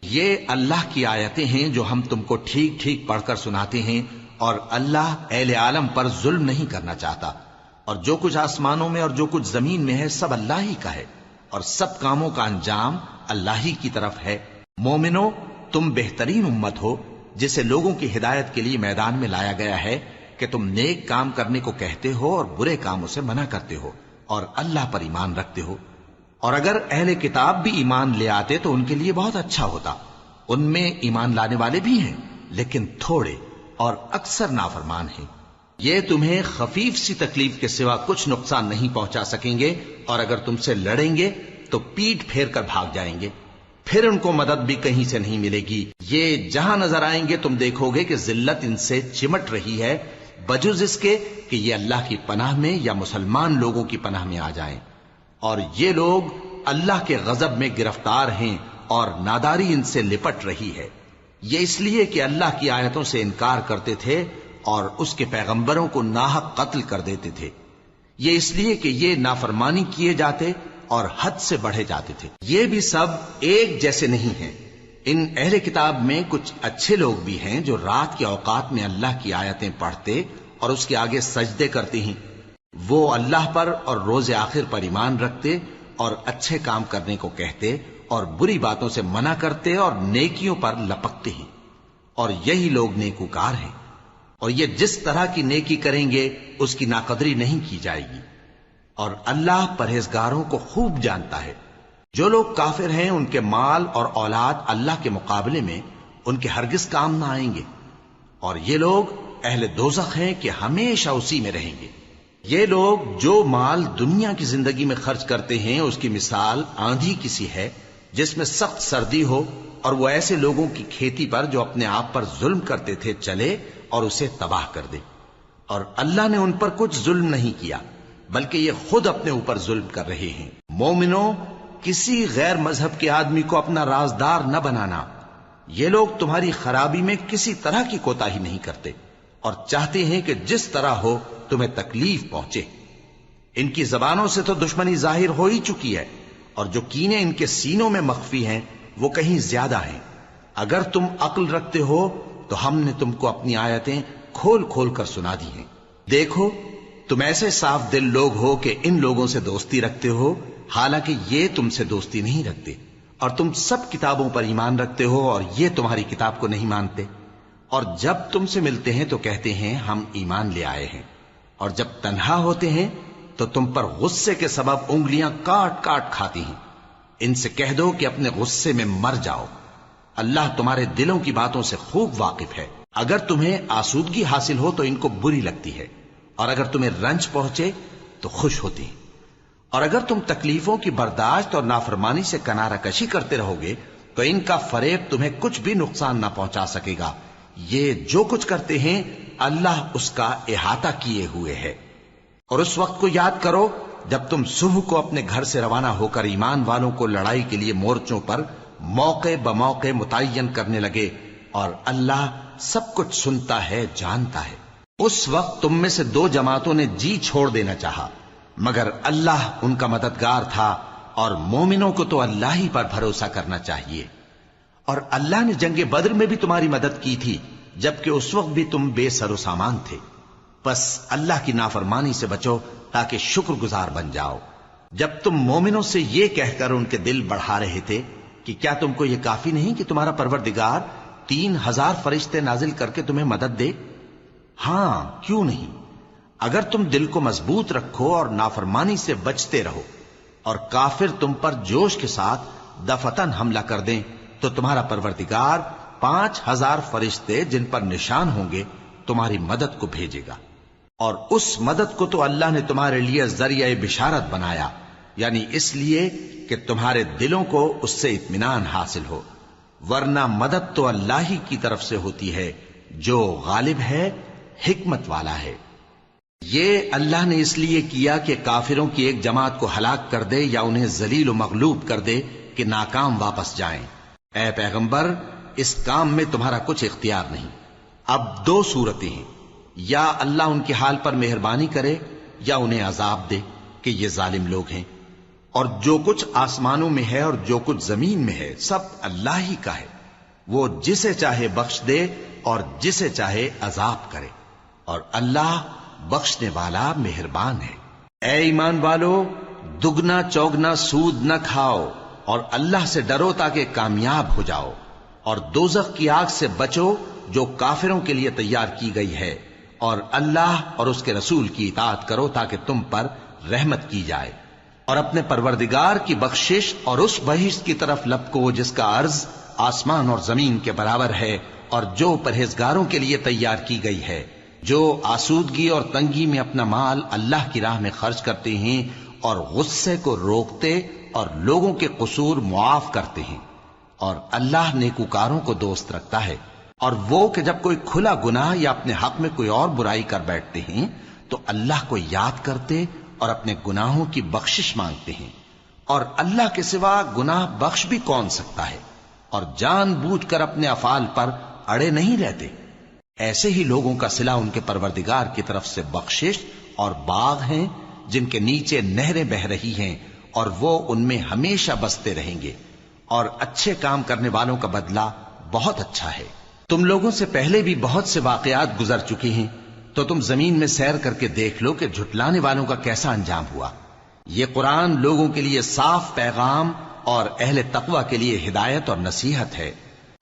S1: یہ اللہ کی آیتیں ہیں جو ہم تم کو ٹھیک ٹھیک پڑھ کر سناتے ہیں، اور اللہ اہل عالم پر ظلم نہیں کرنا چاہتا، اور جو کچھ آسمانوں میں اور جو کچھ زمین میں ہے سب اللہ ہی کا ہے، اور سب کاموں کا انجام اللہ ہی کی طرف ہے۔ مومنو، تم بہترین امت ہو جسے لوگوں کی ہدایت کے لیے میدان میں لایا گیا ہے کہ تم نیک کام کرنے کو کہتے ہو اور برے کاموں سے منع کرتے ہو اور اللہ پر ایمان رکھتے ہو۔ اور اگر اہل کتاب بھی ایمان لے آتے تو ان کے لیے بہت اچھا ہوتا، ان میں ایمان لانے والے بھی ہیں لیکن تھوڑے اور اکثر نافرمان ہیں۔ یہ تمہیں خفیف سی تکلیف کے سوا کچھ نقصان نہیں پہنچا سکیں گے، اور اگر تم سے لڑیں گے تو پیٹ پھیر کر بھاگ جائیں گے، پھر ان کو مدد بھی کہیں سے نہیں ملے گی۔ یہ جہاں نظر آئیں گے تم دیکھو گے کہ ذلت ان سے چمٹ رہی ہے، بجز اس کے کہ یہ اللہ کی پناہ میں یا مسلمان لوگوں کی پناہ میں آ جائیں، اور یہ لوگ اللہ کے غضب میں گرفتار ہیں اور ناداری ان سے لپٹ رہی ہے۔ یہ اس لیے کہ اللہ کی آیتوں سے انکار کرتے تھے اور اس کے پیغمبروں کو ناحق قتل کر دیتے تھے۔ یہ اس لیے کہ یہ نافرمانی کیے جاتے اور حد سے بڑھے جاتے تھے۔ یہ بھی سب ایک جیسے نہیں ہیں۔ ان اہل کتاب میں کچھ اچھے لوگ بھی ہیں جو رات کے اوقات میں اللہ کی آیتیں پڑھتے اور اس کے آگے سجدے کرتے ہیں۔ وہ اللہ پر اور روز آخر پر ایمان رکھتے اور اچھے کام کرنے کو کہتے اور بری باتوں سے منع کرتے اور نیکیوں پر لپکتے ہیں، اور یہی لوگ نیکوکار ہیں۔ اور یہ جس طرح کی نیکی کریں گے اس کی ناقدری نہیں کی جائے گی، اور اللہ پرہیزگاروں کو خوب جانتا ہے۔ جو لوگ کافر ہیں ان کے مال اور اولاد اللہ کے مقابلے میں ان کے ہرگز کام نہ آئیں گے، اور یہ لوگ اہل دوزخ ہیں کہ ہمیشہ اسی میں رہیں گے۔ یہ لوگ جو مال دنیا کی زندگی میں خرچ کرتے ہیں اس کی مثال آندھی کسی ہے جس میں سخت سردی ہو، اور وہ ایسے لوگوں کی کھیتی پر جو اپنے آپ پر ظلم کرتے تھے چلے اور اسے تباہ کر دے۔ اور اللہ نے ان پر کچھ ظلم نہیں کیا بلکہ یہ خود اپنے اوپر ظلم کر رہے ہیں۔ مومنوں، کسی غیر مذہب کے آدمی کو اپنا رازدار نہ بنانا۔ یہ لوگ تمہاری خرابی میں کسی طرح کی کوتاہی نہیں کرتے اور چاہتے ہیں کہ جس طرح ہو تمہیں تکلیف پہنچے۔ ان کی زبانوں سے تو دشمنی ظاہر ہو ہی چکی ہے، اور جو کینے ان کے سینوں میں مخفی ہیں وہ کہیں زیادہ ہیں۔ اگر تم عقل رکھتے ہو تو ہم نے تم کو اپنی آیتیں کھول کھول کر سنا دی ہیں۔ دیکھو، تم ایسے صاف دل لوگ ہو کہ ان لوگوں سے دوستی رکھتے ہو، حالانکہ یہ تم سے دوستی نہیں رکھتے، اور تم سب کتابوں پر ایمان رکھتے ہو اور یہ تمہاری کتاب کو نہیں مانتے، اور جب تم سے ملتے ہیں تو کہتے ہیں ہم ایمان لے آئے ہیں، اور جب تنہا ہوتے ہیں تو تم پر غصے کے سبب انگلیاں کاٹ کاٹ کھاتی ہیں۔ ان سے کہہ دو کہ اپنے غصے میں مر جاؤ، اللہ تمہارے دلوں کی باتوں سے خوب واقف ہے۔ اگر تمہیں آسودگی حاصل ہو تو ان کو بری لگتی ہے، اور اگر تمہیں رنج پہنچے تو خوش ہوتی ہیں، اور اگر تم تکلیفوں کی برداشت اور نافرمانی سے کنارہ کشی کرتے رہو گے تو ان کا فریب تمہیں کچھ بھی نقصان نہ پہنچا سکے گا۔ یہ جو کچھ کرتے ہیں اللہ اس کا احاطہ کیے ہوئے ہے۔ اور اس وقت کو یاد کرو جب تم صبح کو اپنے گھر سے روانہ ہو کر ایمان والوں کو لڑائی کے لیے مورچوں پر موقع بموقع متعین کرنے لگے، اور اللہ سب کچھ سنتا ہے، جانتا ہے۔ اس وقت تم میں سے دو جماعتوں نے جی چھوڑ دینا چاہا، مگر اللہ ان کا مددگار تھا، اور مومنوں کو تو اللہ ہی پر بھروسہ کرنا چاہیے۔ اور اللہ نے جنگ بدر میں بھی تمہاری مدد کی تھی جبکہ اس وقت بھی تم بے سر و سامان تھے۔ بس اللہ کی نافرمانی سے بچو تاکہ شکر گزار بن جاؤ۔ جب تم مومنوں سے یہ کہہ کر ان کے دل بڑھا رہے تھے کہ کیا تم کو یہ کافی نہیں کہ تمہارا پروردگار 3000 فرشتے نازل کر کے تمہیں مدد دے؟ ہاں، کیوں نہیں؟ اگر تم دل کو مضبوط رکھو اور نافرمانی سے بچتے رہو، اور کافر تم پر جوش کے ساتھ دفتن حملہ کر دیں تو تمہارا پروردگار 5000 فرشتے جن پر نشان ہوں گے تمہاری مدد کو بھیجے گا۔ اور اس مدد کو تو اللہ نے تمہارے لیے ذریعہ بشارت بنایا، یعنی اس لیے کہ تمہارے دلوں کو اس سے اطمینان حاصل ہو، ورنہ مدد تو اللہ ہی کی طرف سے ہوتی ہے جو غالب ہے، حکمت والا ہے۔ یہ اللہ نے اس لیے کیا کہ کافروں کی ایک جماعت کو ہلاک کر دے یا انہیں ذلیل و مغلوب کر دے کہ ناکام واپس جائیں۔ اے پیغمبر، اس کام میں تمہارا کچھ اختیار نہیں۔ اب دو صورتیں ہیں، یا اللہ ان کے حال پر مہربانی کرے یا انہیں عذاب دے کہ یہ ظالم لوگ ہیں، اور جو کچھ آسمانوں میں ہے اور جو کچھ زمین میں ہے سب اللہ ہی کا ہے، وہ جسے چاہے بخش دے اور جسے چاہے عذاب کرے، اور اللہ بخشنے والا مہربان ہے۔ اے ایمان والو، دگنا چوگنا سود نہ کھاؤ اور اللہ سے ڈرو تاکہ کامیاب ہو جاؤ، اور دوزخ کی آگ سے بچو جو کافروں کے لیے تیار کی گئی ہے، اور اللہ اور اس کے رسول کی اطاعت کرو تاکہ تم پر رحمت کی جائے، اور اپنے پروردگار کی بخشش اور اس بہشت کی طرف لپکو جس کا عرض آسمان اور زمین کے برابر ہے اور جو پرہیزگاروں کے لیے تیار کی گئی ہے، جو آسودگی اور تنگی میں اپنا مال اللہ کی راہ میں خرچ کرتے ہیں اور غصے کو روکتے اور لوگوں کے قصور معاف کرتے ہیں، اور اللہ نیکوکاروں کو دوست رکھتا ہے۔ اور وہ کہ جب کوئی کھلا گناہ یا اپنے حق میں کوئی اور برائی کر بیٹھتے ہیں تو اللہ کو یاد کرتے اور اپنے گناہوں کی بخشش مانگتے ہیں، اور اللہ کے سوا گناہ بخش بھی کون سکتا ہے، اور جان بوجھ کر اپنے افعال پر اڑے نہیں رہتے۔ ایسے ہی لوگوں کا صلہ ان کے پروردگار کی طرف سے بخشش اور باغ ہیں جن کے نیچے نہریں بہ رہی ہیں، اور وہ ان میں ہمیشہ بستے رہیں گے، اور اچھے کام کرنے والوں کا بدلہ بہت اچھا ہے۔ تم لوگوں سے پہلے بھی بہت سے واقعات گزر چکے ہیں، تو تم زمین میں سیر کر کے دیکھ لو کہ جھٹلانے والوں کا کیسا انجام ہوا۔ یہ قرآن لوگوں کے لیے صاف پیغام اور اہل تقوی کے لیے ہدایت اور نصیحت ہے،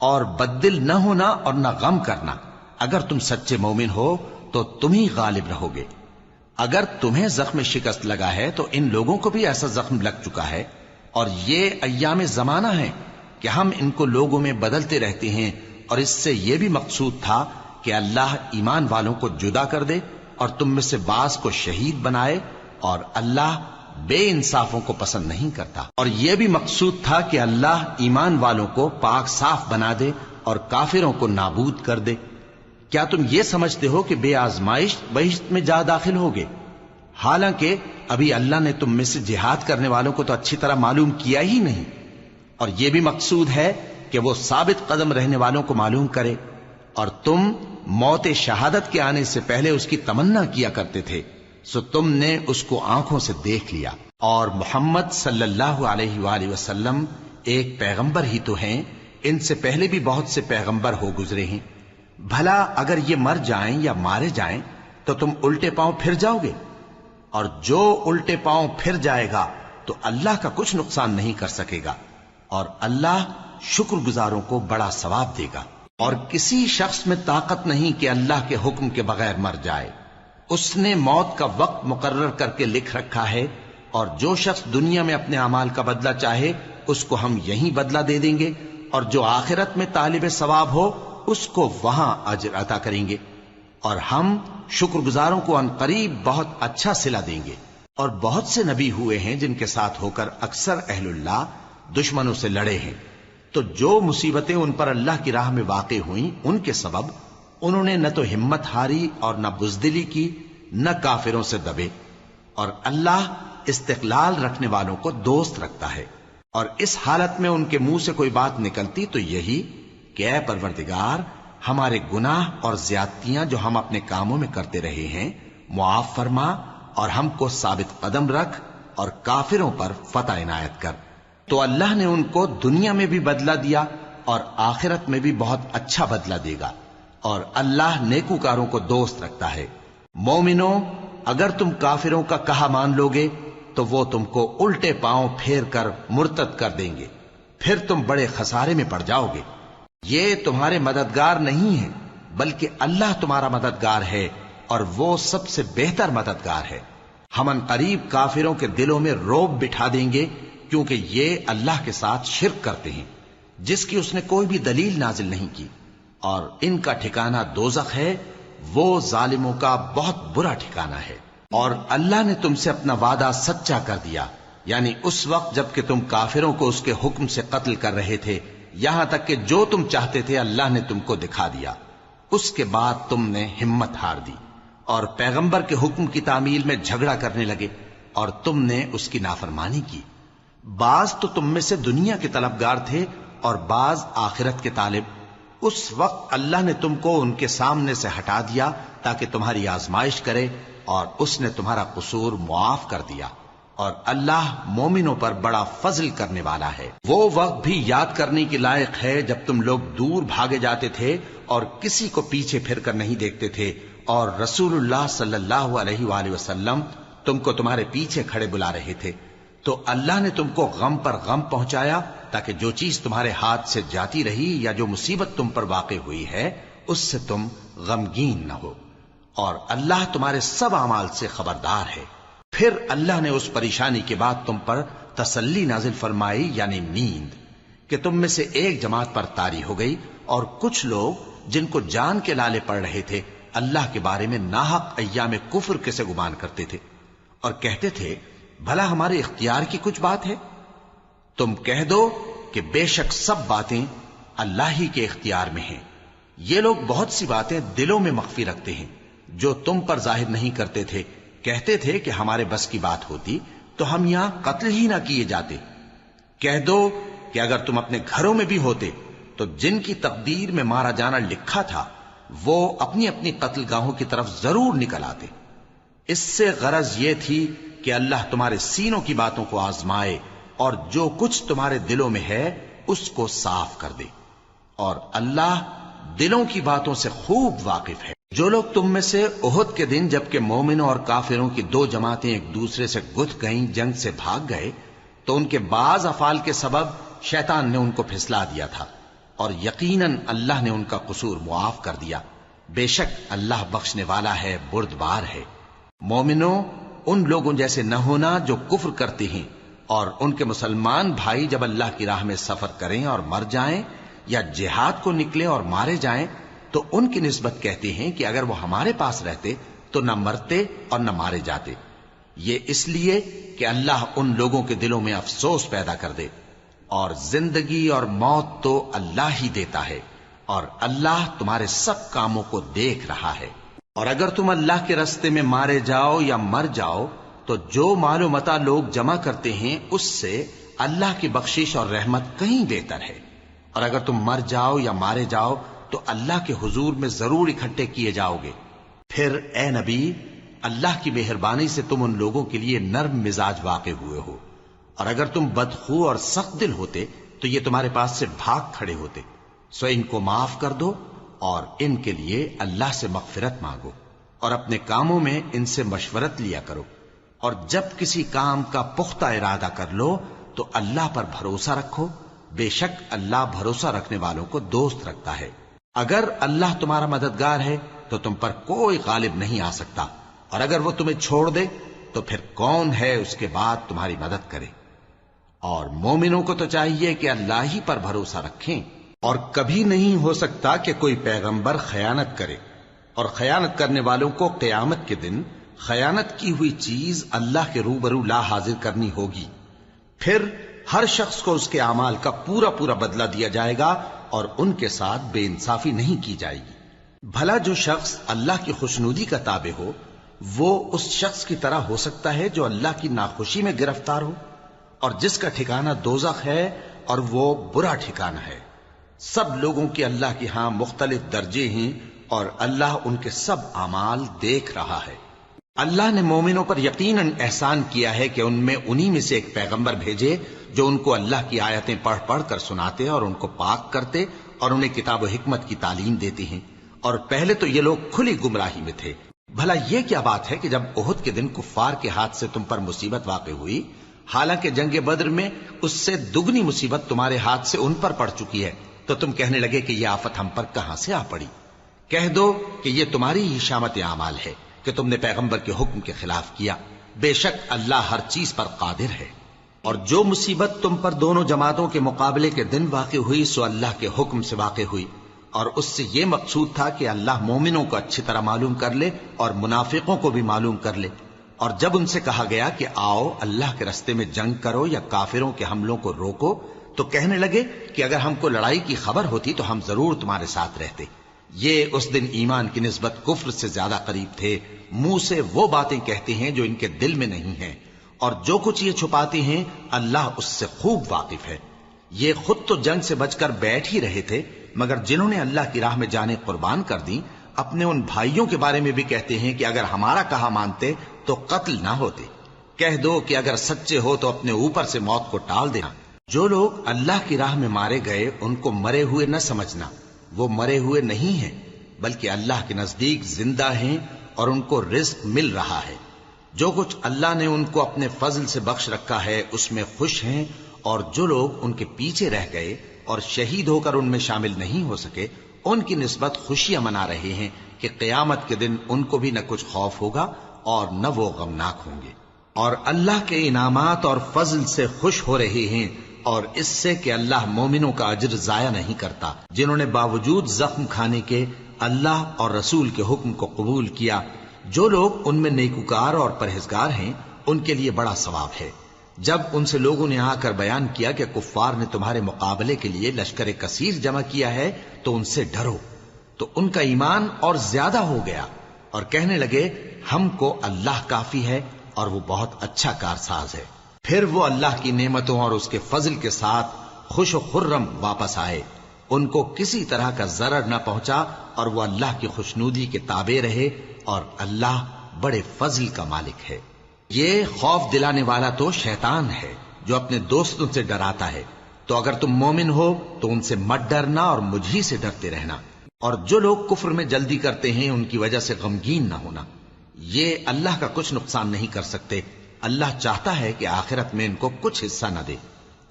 S1: اور بددل نہ ہونا اور نہ غم کرنا۔ اگر تم سچے مومن ہو تو تم ہی غالب رہو گے۔ اگر تمہیں زخم شکست لگا ہے تو ان لوگوں کو بھی ایسا زخم لگ چکا ہے، اور یہ ایام زمانہ ہے کہ ہم ان کو لوگوں میں بدلتے رہتے ہیں، اور اس سے یہ بھی مقصود تھا کہ اللہ ایمان والوں کو جدا کر دے اور تم میں سے بعض کو شہید بنائے، اور اللہ بے انصافوں کو پسند نہیں کرتا۔ اور یہ بھی مقصود تھا کہ اللہ ایمان والوں کو پاک صاف بنا دے اور کافروں کو نابود کر دے۔ کیا تم یہ سمجھتے ہو کہ بے آزمائش بہشت میں جا داخل ہوگے؟ حالانکہ ابھی اللہ نے تم میں سے جہاد کرنے والوں کو تو اچھی طرح معلوم کیا ہی نہیں، اور یہ بھی مقصود ہے کہ وہ ثابت قدم رہنے والوں کو معلوم کرے، اور تم موت شہادت کے آنے سے پہلے اس کی تمنا کیا کرتے تھے، سو تم نے اس کو آنکھوں سے دیکھ لیا۔ اور محمد صلی اللہ علیہ وآلہ وسلم ایک پیغمبر ہی تو ہیں، ان سے پہلے بھی بہت سے پیغمبر ہو گزرے ہیں۔ بھلا اگر یہ مر جائیں یا مارے جائیں تو تم الٹے پاؤں پھر جاؤ گے؟ اور جو الٹے پاؤں پھر جائے گا تو اللہ کا کچھ نقصان نہیں کر سکے گا، اور اللہ شکر گزاروں کو بڑا ثواب دے گا۔ اور کسی شخص میں طاقت نہیں کہ اللہ کے حکم کے بغیر مر جائے، اس نے موت کا وقت مقرر کر کے لکھ رکھا ہے، اور جو شخص دنیا میں اپنے اعمال کا بدلہ چاہے اس کو ہم یہیں بدلہ دے دیں گے، اور جو آخرت میں طالب ثواب ہو اس کو وہاں اجر عطا کریں گے، اور ہم شکر گزاروں کو عنقریب بہت اچھا صلہ دیں گے۔ اور بہت سے نبی ہوئے ہیں جن کے ساتھ ہو کر اکثر اہل اللہ دشمنوں سے لڑے ہیں، تو جو مصیبتیں ان پر اللہ کی راہ میں واقع ہوئیں ان کے سبب انہوں نے نہ تو ہمت ہاری اور نہ بزدلی کی، نہ کافروں سے دبے، اور اللہ استقلال رکھنے والوں کو دوست رکھتا ہے۔ اور اس حالت میں ان کے منہ سے کوئی بات نکلتی تو یہی کہ اے پروردگار، ہمارے گناہ اور زیادتیاں جو ہم اپنے کاموں میں کرتے رہے ہیں معاف فرما، اور ہم کو ثابت قدم رکھ اور کافروں پر فتح عنایت کر۔ تو اللہ نے ان کو دنیا میں بھی بدلہ دیا اور آخرت میں بھی بہت اچھا بدلہ دے گا، اور اللہ نیکوکاروں کو دوست رکھتا ہے۔ مومنوں، اگر تم کافروں کا کہا مان لوگے تو وہ تم کو الٹے پاؤں پھیر کر مرتد کر دیں گے، پھر تم بڑے خسارے میں پڑ جاؤ گے۔ یہ تمہارے مددگار نہیں ہیں بلکہ اللہ تمہارا مددگار ہے، اور وہ سب سے بہتر مددگار ہے۔ ہم عنقریب کافروں کے دلوں میں رعب بٹھا دیں گے، کیونکہ یہ اللہ کے ساتھ شرک کرتے ہیں جس کی اس نے کوئی بھی دلیل نازل نہیں کی، اور ان کا ٹھکانہ دوزخ ہے، وہ ظالموں کا بہت برا ٹھکانہ ہے۔ اور اللہ نے تم سے اپنا وعدہ سچا کر دیا، یعنی اس وقت جب کہ تم کافروں کو اس کے حکم سے قتل کر رہے تھے، یہاں تک کہ جو تم چاہتے تھے اللہ نے تم کو دکھا دیا۔ اس کے بعد تم نے ہمت ہار دی اور پیغمبر کے حکم کی تعمیل میں جھگڑا کرنے لگے، اور تم نے اس کی نافرمانی کی۔ بعض تو تم میں سے دنیا کے طلبگار تھے اور بعض آخرت کے طالب۔ اس وقت اللہ نے تم کو ان کے سامنے سے ہٹا دیا تاکہ تمہاری آزمائش کرے، اور اس نے تمہارا قصور معاف کر دیا، اور اللہ مومنوں پر بڑا فضل کرنے والا ہے۔ وہ وقت بھی یاد کرنے کے لائق ہے جب تم لوگ دور بھاگے جاتے تھے اور کسی کو پیچھے پھر کر نہیں دیکھتے تھے، اور رسول اللہ صلی اللہ علیہ وآلہ وسلم تم کو تمہارے پیچھے کھڑے بلا رہے تھے، تو اللہ نے تم کو غم پر غم پہنچایا تاکہ جو چیز تمہارے ہاتھ سے جاتی رہی یا جو مصیبت تم پر واقع ہوئی ہے اس سے تم غمگین نہ ہو، اور اللہ تمہارے سب اعمال سے خبردار ہے۔ پھر اللہ نے اس پریشانی کے بعد تم پر تسلی نازل فرمائی، یعنی نیند۔ کہ تم میں سے ایک جماعت پر طاری ہو گئی اور کچھ لوگ جن کو جان کے لالے پڑ رہے تھے اللہ کے بارے میں ناحق ایام کفر کے سے گمان کرتے تھے اور کہتے تھے بھلا ہمارے اختیار کی کچھ بات ہے؟ تم کہہ دو کہ بے شک سب باتیں اللہ ہی کے اختیار میں ہیں۔ یہ لوگ بہت سی باتیں دلوں میں مخفی رکھتے ہیں جو تم پر ظاہر نہیں کرتے تھے، کہتے تھے کہ ہمارے بس کی بات ہوتی تو ہم یہاں قتل ہی نہ کیے جاتے۔ کہہ دو کہ اگر تم اپنے گھروں میں بھی ہوتے تو جن کی تقدیر میں مارا جانا لکھا تھا وہ اپنی اپنی قتل گاہوں کی طرف ضرور نکل آتے۔ اس سے غرض یہ تھی کہ اللہ تمہارے سینوں کی باتوں کو آزمائے اور جو کچھ تمہارے دلوں میں ہے اس کو صاف کر دے، اور اللہ دلوں کی باتوں سے خوب واقف ہے۔ جو لوگ تم میں سے احد کے دن جبکہ مومنوں اور کافروں کی دو جماعتیں ایک دوسرے سے گتھ گئیں جنگ سے بھاگ گئے تو ان کے بعض افعال کے سبب شیطان نے ان کو پھسلا دیا تھا، اور یقیناً اللہ نے ان کا قصور معاف کر دیا۔ بے شک اللہ بخشنے والا ہے، بردبار ہے۔ مومنوں، ان لوگوں جیسے نہ ہونا جو کفر کرتے ہیں اور ان کے مسلمان بھائی جب اللہ کی راہ میں سفر کریں اور مر جائیں یا جہاد کو نکلے اور مارے جائیں تو ان کی نسبت کہتے ہیں کہ اگر وہ ہمارے پاس رہتے تو نہ مرتے اور نہ مارے جاتے، یہ اس لیے کہ اللہ ان لوگوں کے دلوں میں افسوس پیدا کر دے۔ اور زندگی اور موت تو اللہ ہی دیتا ہے، اور اللہ تمہارے سب کاموں کو دیکھ رہا ہے۔ اور اگر تم اللہ کے راستے میں مارے جاؤ یا مر جاؤ تو جو مال و متاع لوگ جمع کرتے ہیں اس سے اللہ کی بخشش اور رحمت کہیں بہتر ہے، اور اگر تم مر جاؤ یا مارے جاؤ تو اللہ کے حضور میں ضرور اکٹھے کیے جاؤ گے۔ پھر اے نبی، اللہ کی مہربانی سے تم ان لوگوں کے لیے نرم مزاج واقع ہوئے ہو، اور اگر تم بدخو اور سخت دل ہوتے تو یہ تمہارے پاس سے بھاگ کھڑے ہوتے، سو ان کو معاف کر دو اور ان کے لیے اللہ سے مغفرت مانگو، اور اپنے کاموں میں ان سے مشورت لیا کرو، اور جب کسی کام کا پختہ ارادہ کر لو تو اللہ پر بھروسہ رکھو، بے شک اللہ بھروسہ رکھنے والوں کو دوست رکھتا ہے۔ اگر اللہ تمہارا مددگار ہے تو تم پر کوئی غالب نہیں آ سکتا، اور اگر وہ تمہیں چھوڑ دے تو پھر کون ہے اس کے بعد تمہاری مدد کرے۔ اور مومنوں کو تو چاہیے کہ اللہ ہی پر بھروسہ رکھیں، اور کبھی نہیں ہو سکتا کہ کوئی پیغمبر خیانت کرے، اور خیانت کرنے والوں کو قیامت کے دن خیانت کی ہوئی چیز اللہ کے روبرو لا حاضر کرنی ہوگی، پھر ہر شخص کو اس کے اعمال کا پورا پورا بدلہ دیا جائے گا اور ان کے ساتھ بے انصافی نہیں کی جائے گی۔ بھلا جو شخص اللہ کی خوشنودی کا تابع ہو وہ اس شخص کی طرح ہو سکتا ہے جو اللہ کی ناخوشی میں گرفتار ہو، اور جس کا ٹھکانہ دوزخ ہے اور وہ برا ٹھکانہ ہے۔ سب لوگوں کے اللہ کے ہاں مختلف درجے ہیں اور اللہ ان کے سب اعمال دیکھ رہا ہے۔ اللہ نے مومنوں پر یقیناً احسان کیا ہے کہ ان میں انہی میں سے ایک پیغمبر بھیجے جو ان کو اللہ کی آیتیں پڑھ پڑھ کر سناتے اور ان کو پاک کرتے اور انہیں کتاب و حکمت کی تعلیم دیتے ہیں، اور پہلے تو یہ لوگ کھلی گمراہی میں تھے۔ بھلا یہ کیا بات ہے کہ جب احد کے دن کفار کے ہاتھ سے تم پر مصیبت واقع ہوئی، حالانکہ جنگ بدر میں اس سے دگنی مصیبت تمہارے ہاتھ سے ان پر پڑ چکی ہے، تو تم کہنے لگے کہ یہ آفت ہم پر کہاں سے آ پڑی؟ کہہ دو کہ یہ تمہاری ہی شامت اعمال ہے کہ تم نے پیغمبر کے حکم کے خلاف کیا، بے شک اللہ ہر چیز پر قادر ہے۔ اور جو مصیبت تم پر دونوں جماعتوں کے مقابلے کے دن واقع ہوئی سو اللہ کے حکم سے واقع ہوئی، اور اس سے یہ مقصود تھا کہ اللہ مومنوں کو اچھی طرح معلوم کر لے اور منافقوں کو بھی معلوم کر لے۔ اور جب ان سے کہا گیا کہ آؤ اللہ کے راستے میں جنگ کرو یا کافروں کے حملوں کو روکو، تو کہنے لگے کہ اگر ہم کو لڑائی کی خبر ہوتی تو ہم ضرور تمہارے ساتھ رہتے۔ یہ اس دن ایمان کی نسبت کفر سے زیادہ قریب تھے، منہ سے وہ باتیں کہتے ہیں جو ان کے دل میں نہیں ہیں، اور جو کچھ یہ چھپاتے ہیں اللہ اس سے خوب واقف ہے۔ یہ خود تو جنگ سے بچ کر بیٹھ ہی رہے تھے، مگر جنہوں نے اللہ کی راہ میں جانیں قربان کر دیں اپنے ان بھائیوں کے بارے میں بھی کہتے ہیں کہ اگر ہمارا کہا مانتے تو قتل نہ ہوتے۔ کہہ دو کہ اگر سچے ہو تو اپنے اوپر سے موت کو ٹال دینا۔ جو لوگ اللہ کی راہ میں مارے گئے ان کو مرے ہوئے نہ سمجھنا، وہ مرے ہوئے نہیں ہیں بلکہ اللہ کے نزدیک زندہ ہیں اور ان کو رزق مل رہا ہے۔ جو کچھ اللہ نے ان کو اپنے فضل سے بخش رکھا ہے اس میں خوش ہیں، اور جو لوگ ان کے پیچھے رہ گئے اور شہید ہو کر ان میں شامل نہیں ہو سکے ان کی نسبت خوشیاں منا رہے ہیں کہ قیامت کے دن ان کو بھی نہ کچھ خوف ہوگا اور نہ وہ غمناک ہوں گے، اور اللہ کے انعامات اور فضل سے خوش ہو رہے ہیں اور اس سے کہ اللہ مومنوں کا اجر ضائع نہیں کرتا جنہوں نے باوجود زخم کھانے کے اللہ اور رسول کے حکم کو قبول کیا۔ جو لوگ ان میں نیکوکار اور پرہیزگار ہیں ان کے لیے بڑا ثواب ہے۔ جب ان سے لوگوں نے آ کر بیان کیا کہ کفار نے تمہارے مقابلے کے لیے لشکر کثیر جمع کیا ہے تو ان سے ڈرو، تو ان کا ایمان اور زیادہ ہو گیا اور کہنے لگے ہم کو اللہ کافی ہے اور وہ بہت اچھا کارساز ہے۔ پھر وہ اللہ کی نعمتوں اور اس کے فضل کے ساتھ خوش و خرم واپس آئے، ان کو کسی طرح کا ضرر نہ پہنچا اور وہ اللہ کی خوشنودی کے تابع رہے، اور اللہ بڑے فضل کا مالک ہے۔ یہ خوف دلانے والا تو شیطان ہے جو اپنے دوستوں سے ڈراتا ہے، تو اگر تم مومن ہو تو ان سے مت ڈرنا اور مجھ ہی سے ڈرتے رہنا، اور جو لوگ کفر میں جلدی کرتے ہیں ان کی وجہ سے غمگین نہ ہونا، یہ اللہ کا کچھ نقصان نہیں کر سکتے۔ اللہ چاہتا ہے کہ آخرت میں ان کو کچھ حصہ نہ دے،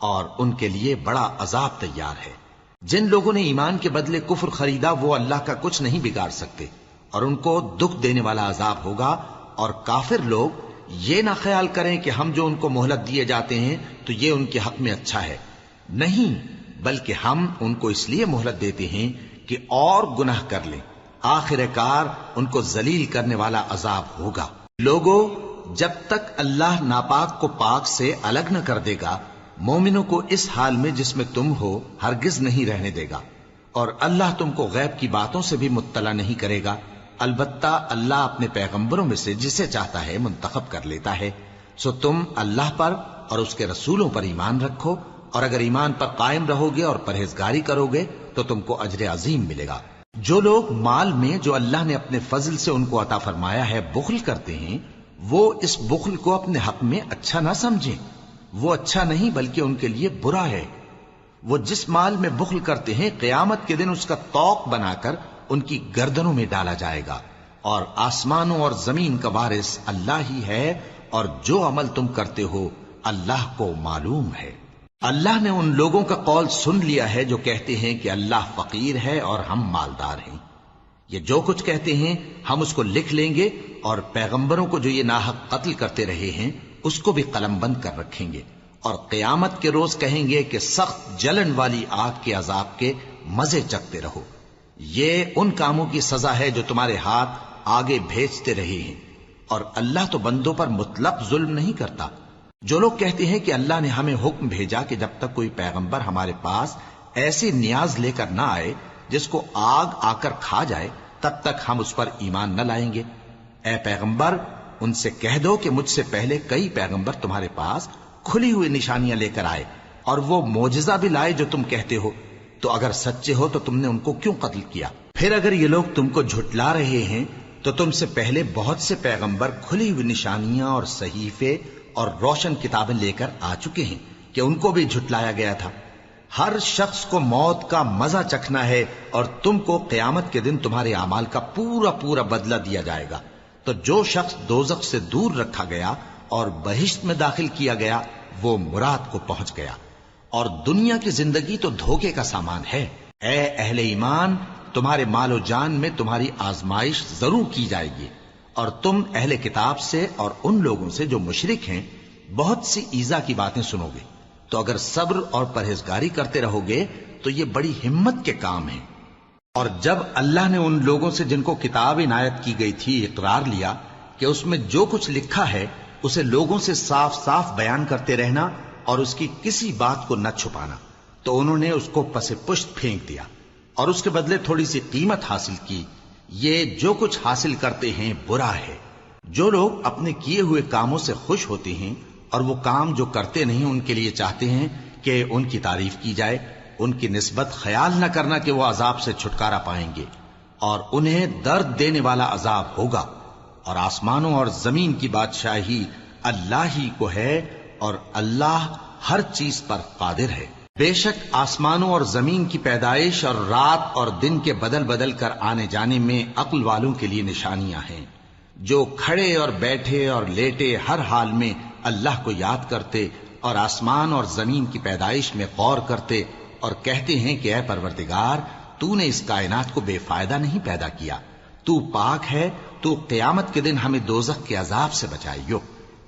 S1: اور ان کے لیے بڑا عذاب تیار ہے۔ جن لوگوں نے ایمان کے بدلے کفر خریدا وہ اللہ کا کچھ نہیں بگاڑ سکتے، اور ان کو دکھ دینے والا عذاب ہوگا۔ اور کافر لوگ یہ نہ خیال کریں کہ ہم جو ان کو مہلت دیے جاتے ہیں تو یہ ان کے حق میں اچھا ہے، نہیں، بلکہ ہم ان کو اس لیے مہلت دیتے ہیں کہ اور گناہ کر لیں، آخر کار ان کو ذلیل کرنے والا عذاب ہوگا۔ لوگوں، جب تک اللہ ناپاک کو پاک سے الگ نہ کر دے گا، مومنوں کو اس حال میں جس میں تم ہو ہرگز نہیں رہنے دے گا، اور اللہ تم کو غیب کی باتوں سے بھی مطلع نہیں کرے گا۔ البتہ اللہ اپنے پیغمبروں میں سے جسے چاہتا ہے منتخب کر لیتا ہے۔ سو تم اللہ پر اور اس کے رسولوں پر ایمان رکھو، اور اگر ایمان پر قائم رہو گے اور پرہیزگاری کرو گے تو تم کو اجر عظیم ملے گا۔ جو لوگ مال میں جو اللہ نے اپنے فضل سے ان کو عطا فرمایا ہے بخل کرتے ہیں، وہ اس بخل کو اپنے حق میں اچھا نہ سمجھیں، وہ اچھا نہیں بلکہ ان کے لیے برا ہے۔ وہ جس مال میں بخل کرتے ہیں قیامت کے دن اس کا طوق بنا کر ان کی گردنوں میں ڈالا جائے گا، اور آسمانوں اور زمین کا وارث اللہ ہی ہے، اور جو عمل تم کرتے ہو اللہ کو معلوم ہے۔ اللہ نے ان لوگوں کا قول سن لیا ہے جو کہتے ہیں کہ اللہ فقیر ہے اور ہم مالدار ہیں۔ یہ جو کچھ کہتے ہیں ہم اس کو لکھ لیں گے، اور پیغمبروں کو جو یہ ناحق قتل کرتے رہے ہیں اس کو بھی قلم بند کر رکھیں گے، اور قیامت کے روز کہیں گے کہ سخت جلن والی آگ کے عذاب کے مزے چکھتے رہو۔ یہ ان کاموں کی سزا ہے جو تمہارے ہاتھ آگے بھیجتے رہے ہیں، اور اللہ تو بندوں پر مطلق ظلم نہیں کرتا۔ جو لوگ کہتے ہیں کہ اللہ نے ہمیں حکم بھیجا کہ جب تک کوئی پیغمبر ہمارے پاس ایسی نیاز لے کر نہ آئے جس کو آگ آ کر کھا جائے تب تک ہم اس پر ایمان نہ لائیں گے، اے پیغمبر ان سے کہہ دو کہ مجھ سے پہلے کئی پیغمبر تمہارے پاس کھلی ہوئی نشانیاں لے کر آئے، اور وہ معجزہ بھی لائے جو تم کہتے ہو، تو اگر سچے ہو تو تم نے ان کو کیوں قتل کیا؟ پھر اگر یہ لوگ تم کو جھٹلا رہے ہیں تو تم سے پہلے بہت سے پیغمبر کھلی ہوئی نشانیاں اور صحیفے اور روشن کتابیں لے کر آ چکے ہیں کہ ان کو بھی جھٹلایا گیا تھا۔ ہر شخص کو موت کا مزہ چکھنا ہے، اور تم کو قیامت کے دن تمہارے اعمال کا پورا پورا بدلہ دیا جائے گا۔ تو جو شخص دوزخ سے دور رکھا گیا اور بہشت میں داخل کیا گیا وہ مراد کو پہنچ گیا، اور دنیا کی زندگی تو دھوکے کا سامان ہے۔ اے اہل ایمان، تمہارے مال و جان میں تمہاری آزمائش ضرور کی جائے گی، اور تم اہل کتاب سے اور ان لوگوں سے جو مشرک ہیں بہت سی ایذا کی باتیں سنو گے، تو اگر صبر اور پرہیزگاری کرتے رہو گے تو یہ بڑی ہمت کے کام ہیں۔ اور جب اللہ نے ان لوگوں سے جن کو کتاب عنایت کی گئی تھی اقرار لیا کہ اس میں جو کچھ لکھا ہے اسے لوگوں سے صاف صاف بیان کرتے رہنا اور اس کی کسی بات کو نہ چھپانا، تو انہوں نے اس کو پس پشت پھینک دیا اور اس کے بدلے تھوڑی سی قیمت حاصل کی۔ یہ جو کچھ حاصل کرتے ہیں برا ہے۔ جو لوگ اپنے کیے ہوئے کاموں سے خوش ہوتے ہیں اور وہ کام جو کرتے نہیں ان کے لیے چاہتے ہیں کہ ان کی تعریف کی جائے، ان کی نسبت خیال نہ کرنا کہ وہ عذاب سے چھٹکارا پائیں گے، اور انہیں درد دینے والا عذاب ہوگا۔ اور آسمانوں اور زمین کی بادشاہی اللہ ہی کو ہے، اور اللہ ہر چیز پر قادر ہے۔ بے شک آسمانوں اور زمین کی پیدائش اور رات اور دن کے بدل بدل کر آنے جانے میں عقل والوں کے لیے نشانیاں ہیں، جو کھڑے اور بیٹھے اور لیٹے ہر حال میں اللہ کو یاد کرتے اور آسمان اور زمین کی پیدائش میں غور کرتے اور کہتے ہیں کہ اے پروردگار، تو نے اس کائنات کو بے فائدہ نہیں پیدا کیا، تو پاک ہے، تو قیامت کے دن ہمیں دوزخ کے عذاب سے بچائیو۔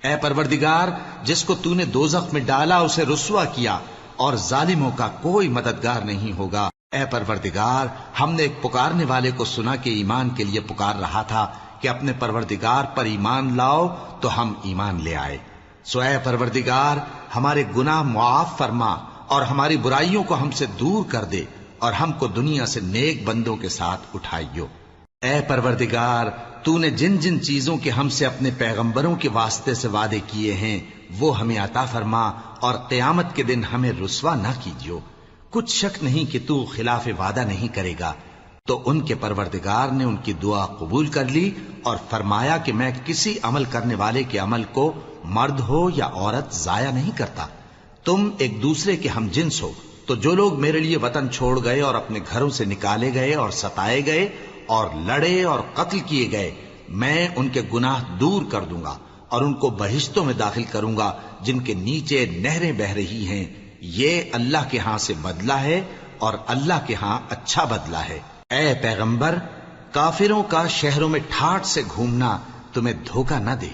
S1: اے پروردگار، جس کو تو نے دوزخ میں ڈالا اسے رسوا کیا، اور ظالموں کا کوئی مددگار نہیں ہوگا۔ اے پروردگار، ہم نے ایک پکارنے والے کو سنا کہ ایمان کے لیے پکار رہا تھا کہ اپنے پروردگار پر ایمان لاؤ، تو ہم ایمان لے آئے۔ سو اے پروردگار، ہمارے گناہ معاف فرما اور ہماری برائیوں کو ہم سے دور کر دے، اور ہم کو دنیا سے نیک بندوں کے ساتھ اٹھائیو۔ اے پروردگار، تو نے جن جن چیزوں کے ہم سے اپنے پیغمبروں کے واسطے سے وعدے کیے ہیں وہ ہمیں عطا فرما، اور قیامت کے دن ہمیں رسوا نہ کیجیو۔ کچھ شک نہیں کہ تو خلاف وعدہ نہیں کرے گا۔ تو ان کے پروردگار نے ان کی دعا قبول کر لی اور فرمایا کہ میں کسی عمل کرنے والے کے عمل کو مرد ہو یا عورت ضائع نہیں کرتا۔ تم ایک دوسرے کے ہم جنس ہو، تو جو لوگ میرے لیے وطن چھوڑ گئے اور اپنے گھروں سے نکالے گئے اور ستائے گئے اور لڑے اور قتل کیے گئے، میں ان کے گناہ دور کر دوں گا اور ان کو بہشتوں میں داخل کروں گا جن کے نیچے نہریں بہ رہی ہیں۔ یہ اللہ کے ہاں سے بدلہ ہے اور اللہ کے ہاں اچھا بدلہ ہے۔ اے پیغمبر، کافروں کا شہروں میں ٹھاٹ سے گھومنا تمہیں دھوکہ نہ دے۔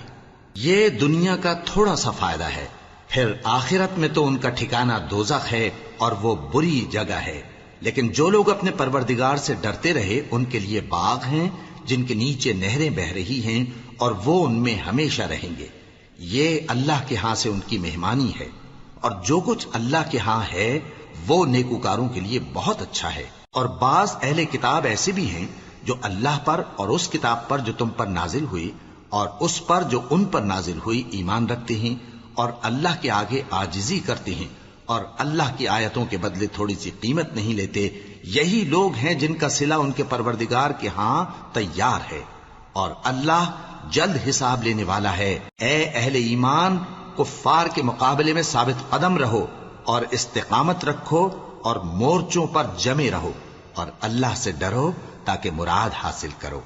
S1: یہ دنیا کا تھوڑا سا فائدہ ہے، پھر آخرت میں تو ان کا ٹھکانہ دوزخ ہے اور وہ بری جگہ ہے۔ لیکن جو لوگ اپنے پروردگار سے ڈرتے رہے ان کے لیے باغ ہیں جن کے نیچے نہریں بہ رہی ہیں، اور وہ ان میں ہمیشہ رہیں گے۔ یہ اللہ کے ہاں سے ان کی مہمانی ہے، اور جو کچھ اللہ کے ہاں ہے وہ نیکوکاروں کے لیے بہت اچھا ہے۔ اور بعض اہل کتاب ایسے بھی ہیں جو اللہ پر اور اس کتاب پر جو تم پر نازل ہوئی اور اس پر جو ان پر نازل ہوئی ایمان رکھتے ہیں، اور اللہ کے آگے عاجزی کرتے ہیں، اور اللہ کی آیتوں کے بدلے تھوڑی سی قیمت نہیں لیتے۔ یہی لوگ ہیں جن کا صلہ ان کے پروردگار کے ہاں تیار ہے، اور اللہ جلد حساب لینے والا ہے۔ اے اہل ایمان، کفار کے مقابلے میں ثابت قدم رہو اور استقامت رکھو اور مورچوں پر جمے رہو، اور اللہ سے ڈرو تاکہ مراد حاصل کرو۔